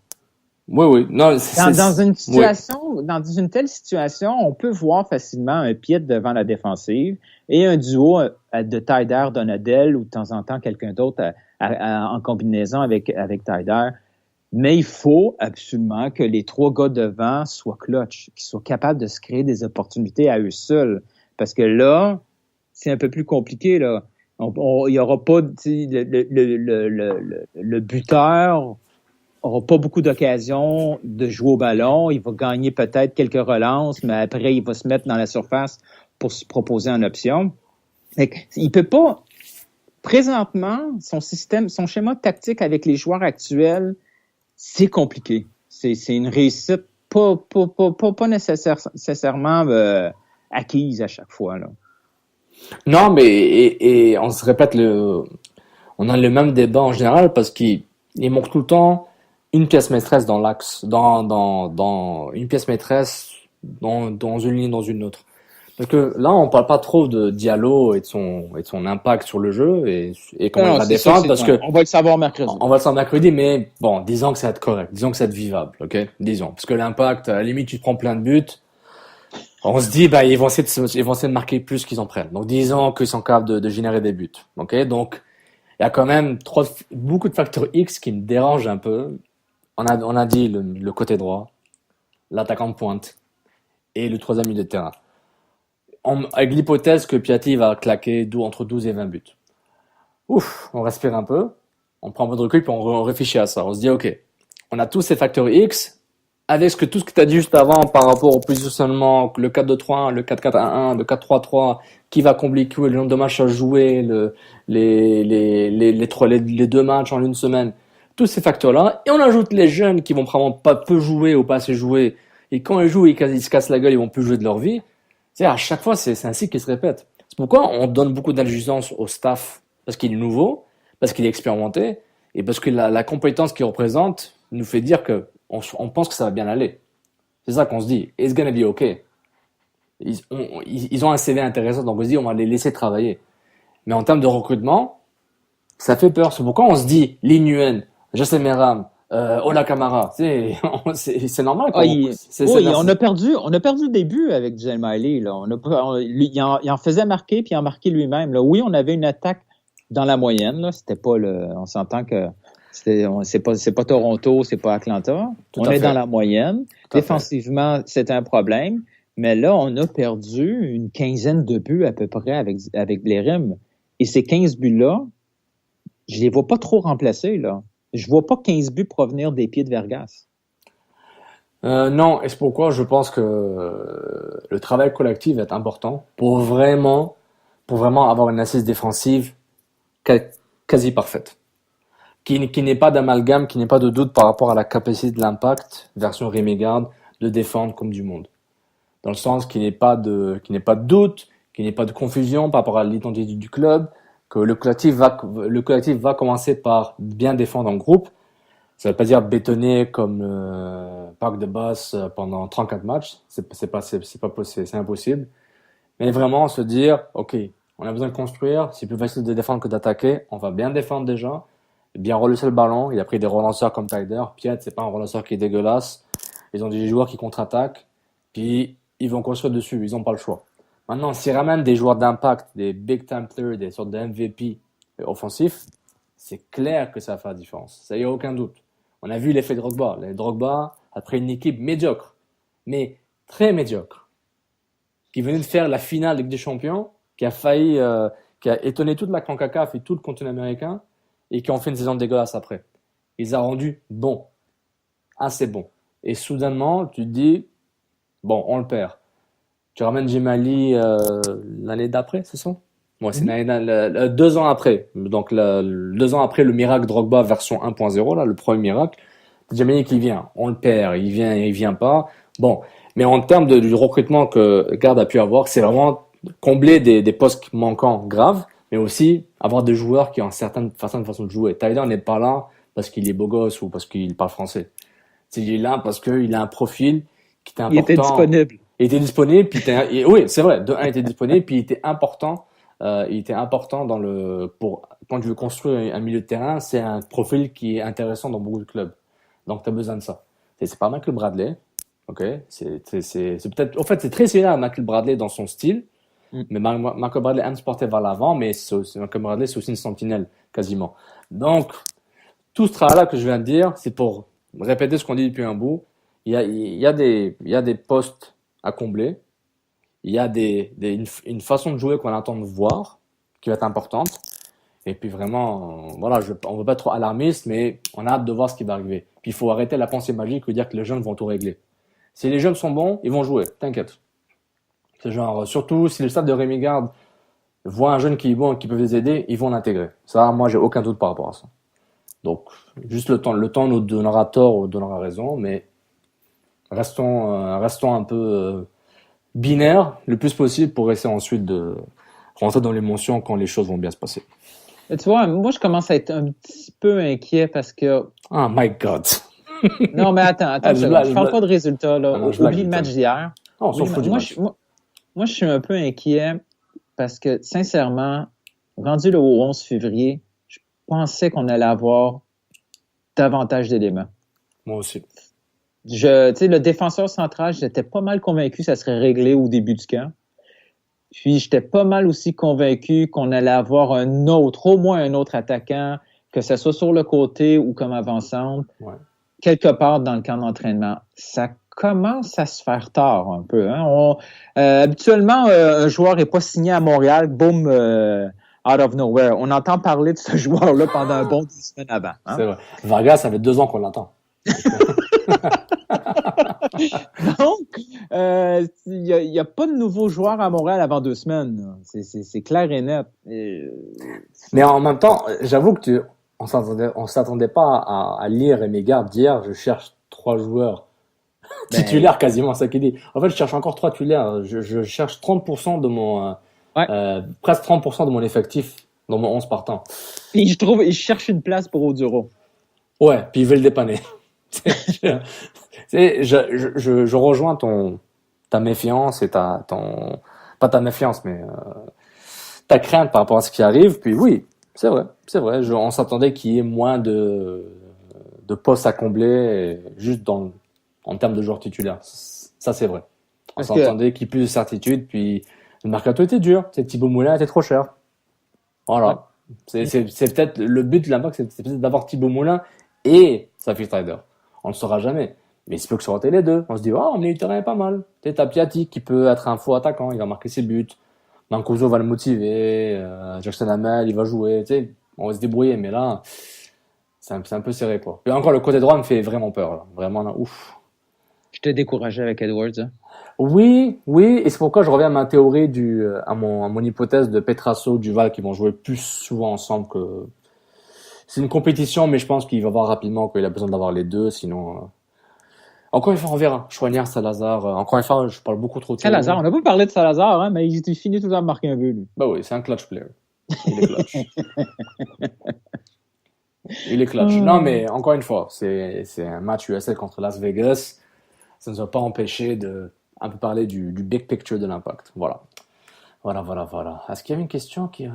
Non, dans une telle situation, on peut voir facilement un Piet devant la défensive et un duo de Taider, Donadel ou de temps en temps quelqu'un d'autre en combinaison avec Taider. Mais il faut absolument que les 3 gars devant soient clutch, qu'ils soient capables de se créer des opportunités à eux seuls. Parce que là, c'est un peu plus compliqué, là. Il y aura pas, le buteur aura pas beaucoup d'occasions de jouer au ballon. Il va gagner peut-être quelques relances, mais après, il va se mettre dans la surface pour se proposer en option. Il peut pas, présentement, son schéma tactique avec les joueurs actuels, c'est compliqué. C'est une réussite pas nécessairement acquise à chaque fois, là. Non, mais et on se répète on a le même débat en général parce qu'il manque tout le temps une pièce maîtresse dans l'axe, dans une pièce maîtresse dans une ligne, dans une autre. Parce que là, on parle pas trop de Diallo et de son impact sur le jeu et comment il va défendre parce que on va le savoir mercredi. On va le savoir mercredi, mais bon, disons que ça va être correct, disons que ça va être vivable, ok? Disons. Parce que l'impact, à la limite, tu te prends plein de buts. On se dit, ils vont essayer de marquer plus qu'ils en prennent. Donc, disons qu'ils sont capables de générer des buts. Ok? Donc, il y a quand même beaucoup de facteurs X qui me dérangent un peu. On a dit le côté droit, l'attaquant de pointe et le troisième milieu de terrain. Avec l'hypothèse que Piatti va claquer entre 12 et 20 buts. Ouf, on respire un peu, on prend un peu de recul, puis on réfléchit à ça. On se dit, ok, on a tous ces facteurs X, avec tout ce que tu as dit juste avant par rapport au positionnement, le 4-2-3-1, le 4-4-1-1, le 4-3-3, qui va compliquer le nombre de matchs à jouer, les 2 matchs en une semaine, tous ces facteurs-là, et on ajoute les jeunes qui vont probablement pas peu jouer ou pas assez jouer, et quand ils jouent, ils se cassent la gueule, ils vont plus jouer de leur vie. C'est à chaque fois, c'est un cycle qui se répète. C'est pourquoi on donne beaucoup d'indulgence au staff, parce qu'il est nouveau, parce qu'il est expérimenté, et parce que la compétence qu'il représente nous fait dire que on pense que ça va bien aller. C'est ça qu'on se dit. It's gonna be okay. Ils ont un CV intéressant, donc on se dit on va les laisser travailler. Mais en termes de recrutement, ça fait peur. C'est pourquoi on se dit Linuen, José Meram, Ola Kamara. C'est normal. On a perdu le début avec Joel Miley. Là. Il en faisait marquer, puis il en marquait lui-même. Là. Oui, on avait une attaque dans la moyenne. Là. C'était pas on s'entend que c'est pas Toronto, c'est pas Atlanta. On est dans la moyenne. Défensivement, c'était un problème. Mais là, on a perdu une quinzaine de buts à peu près avec les Rims. Et ces 15 buts-là, je les vois pas trop remplacés, là. Je vois pas 15 buts provenir des pieds de Vargas. Non, et c'est pourquoi je pense que le travail collectif est important pour vraiment avoir une assise défensive quasi parfaite. Qui n'est pas d'amalgame, qui n'est pas de doute par rapport à la capacité de l'Impact, version Rémy-Garde, de défendre comme du monde. Dans le sens qu'il n'y ait pas de doute, qu'il n'y ait pas de confusion par rapport à l'identité du club, que le collectif va commencer par bien défendre en groupe. Ça veut pas dire bétonner comme Parc de Boss pendant 34 matchs. C'est pas possible, c'est impossible. Mais vraiment se dire, ok, on a besoin de construire, c'est plus facile de défendre que d'attaquer, on va bien défendre déjà, bien relancer le ballon. Il a pris des relanceurs comme Taider. Piet, c'est pas un relanceur qui est dégueulasse. Ils ont des joueurs qui contre-attaquent, puis ils vont construire dessus, ils n'ont pas le choix. Maintenant, s'ils ramènent des joueurs d'impact, des big time players, des sortes de MVP offensifs, c'est clair que ça va faire la différence. Ça y a aucun doute. On a vu l'effet Drogba. Drogba, après une équipe médiocre, mais très médiocre, qui venait de faire la finale de Ligue des Champions, qui a étonné toute la CONCACAF et tout le continent américain, et qui ont fait une saison dégueulasse après. Ils ont rendu bon. Assez bon. Et soudainement, tu te dis, bon, on le perd. Tu ramènes Jemali l'année d'après, c'est ça? Ouais, c'est 2 ans après. Donc, 2 ans après le miracle Drogba version 1.0, là, le premier miracle. Jemali qui vient. On le perd. Il vient pas. Bon. Mais en termes du recrutement que Garde a pu avoir, c'est vraiment combler des postes manquants graves, mais aussi avoir des joueurs qui ont certaines façons de jouer. Tyler n'est pas là parce qu'il est beau gosse ou parce qu'il parle français. Il est là parce qu'il a un profil qui était important. Il était disponible. Il était disponible, puis oui, c'est vrai. De un, il était disponible, puis il était important. Pour quand tu veux construire un milieu de terrain, c'est un profil qui est intéressant dans beaucoup de clubs. Donc, tu as besoin de ça. C'est pas Michael Bradley, ok. C'est peut-être, en fait, c'est très similaire à Michael Bradley dans son style, mais Michael Bradley aime se porter vers l'avant, mais Michael Bradley, c'est aussi une sentinelle quasiment. Donc, tout ce travail-là que je viens de dire, c'est pour répéter ce qu'on dit depuis un bout. Il y a des postes à combler. Il y a une façon de jouer qu'on attend de voir, qui va être importante. Et puis vraiment, voilà, on veut pas être trop alarmiste, mais on a hâte de voir ce qui va arriver. Puis il faut arrêter la pensée magique et dire que les jeunes vont tout régler. Si les jeunes sont bons, ils vont jouer, t'inquiète. C'est genre, surtout si le staff de Rémi Garde voit un jeune qui est bon et qui peut les aider, ils vont l'intégrer. Ça, moi, j'ai aucun doute par rapport à ça. Donc, juste le temps nous donnera tort ou donnera raison, mais restons un peu binaire le plus possible pour essayer ensuite de rentrer dans l'émotion quand les choses vont bien se passer. Et tu vois, moi, je commence à être un petit peu inquiet parce que... Oh my God! Non, mais attends, je parle pas de résultats, là. Oublie le match d'hier. Non, on s'en fout du match. Moi, je suis un peu inquiet parce que, sincèrement, rendu le 11 février, je pensais qu'on allait avoir davantage d'éléments. Moi aussi. Tu sais, le défenseur central, j'étais pas mal convaincu que ça serait réglé au début du camp. Puis, j'étais pas mal aussi convaincu qu'on allait avoir au moins un autre attaquant, que ce soit sur le côté ou comme avant-centre, quelque part dans le camp d'entraînement. Ça commence à se faire tard un peu. Hein? Habituellement, un joueur n'est pas signé à Montréal, boum, out of nowhere. On entend parler de ce joueur-là pendant un bon 10 semaines avant. Hein? C'est vrai. Vargas, ça fait 2 ans qu'on l'entend. Donc, il y a pas de nouveaux joueurs à Montréal avant 2 semaines. C'est clair et net. Mais en même temps, j'avoue que on s'attendait pas à lire Rémi Garde dire je cherche 3 joueurs titulaires quasiment, ça qu'il dit. En fait, je cherche encore 3 titulaires. Je cherche 30% de mon presque 30% de mon effectif dans mon 11 partant. Et je cherche une place pour Oduro. Ouais, puis il veut le dépanner. Je rejoins ta méfiance et pas ta méfiance, mais ta crainte par rapport à ce qui arrive. Puis oui, c'est vrai. On s'attendait qu'il y ait moins de postes à combler, juste en termes de joueurs titulaires. Ça, c'est vrai. On s'attendait qu'il y ait plus de certitude. Puis le mercato était dur. Thibaut Moulin était trop cher. Voilà. Ouais. C'est peut-être le but de l'impact, c'est peut-être d'avoir Thibaut Moulin et Safi Strider. On ne le saura jamais. Mais il se peut que ça aurait été les deux. On se dit, oh, mais le terrain est pas mal. T'as Piatti qui peut être un faux attaquant, il va marquer ses buts. Mancuso va le motiver. Jackson Hamel, il va jouer. On va se débrouiller. Mais là, c'est un peu serré, quoi. Et encore, le côté droit me fait vraiment peur, là. Vraiment, là, ouf. Je t'ai découragé avec Edwards, hein? Oui. Et c'est pourquoi je reviens à ma théorie à mon hypothèse de Petrasso, Duval qui vont jouer plus souvent ensemble que. C'est une compétition, mais je pense qu'il va voir rapidement qu'il a besoin d'avoir les deux, sinon. Encore une fois, on verra. Chouanière, Salazar. Encore une fois, je parle beaucoup trop de Salazar, on n'a pas parlé de Salazar, hein, mais il finit tout le temps de marquer un but, lui. Bah oui, c'est un clutch player. Il est clutch. Il est clutch. Non, mais encore une fois, c'est un match USL contre Las Vegas. Ça ne nous a pas empêché de un peu parler du big picture de l'impact. Voilà. Est-ce qu'il y avait une question qui... il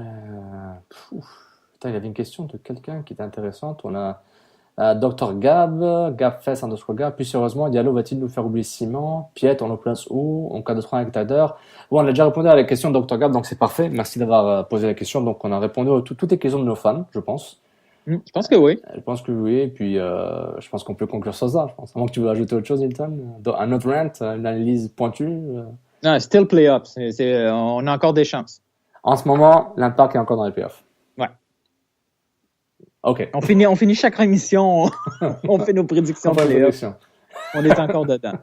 y avait une question de quelqu'un qui était intéressante. On a Dr Gabfest _Gab. Plus sérieusement, Diallo va-t-il nous faire oublier Simon? Piet, on le place où? En cas de 3 avec Tyler? Bon, on a déjà répondu à la question de Dr Gab, donc c'est parfait. Merci d'avoir posé la question. Donc, on a répondu à toutes les questions de nos fans, je pense. Je pense que oui. Je pense que oui. Et puis, je pense qu'on peut conclure sur ça, je pense. À moins que tu veux ajouter autre chose, Hilton? Un autre rant, une analyse pointue? Non, still playoffs. On a encore des chances. En ce moment, l'Impact est encore dans les playoffs. Ouais. OK. On finit chaque émission, on fait nos prédictions. On est encore dedans.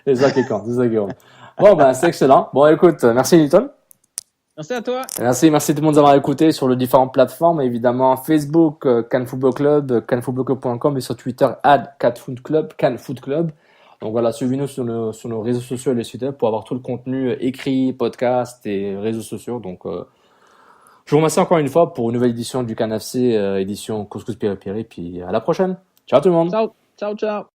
C'est ça qui compte. Bon, ben, c'est excellent. Bon, écoute, merci Hilton. Merci à toi. Merci tout le monde d'avoir écouté sur les différentes plateformes. Évidemment, Facebook, Cannes Football Club, cannesfootballclub.com et sur Twitter, @CanFootClub. Donc voilà, suivez-nous sur nos réseaux sociaux et les sites web pour avoir tout le contenu écrit, podcast et réseaux sociaux. Donc, je vous remercie encore une fois pour une nouvelle édition du CanFC, édition Couscous Piri Piri. Puis à la prochaine. Ciao tout le monde. Ciao, ciao, ciao.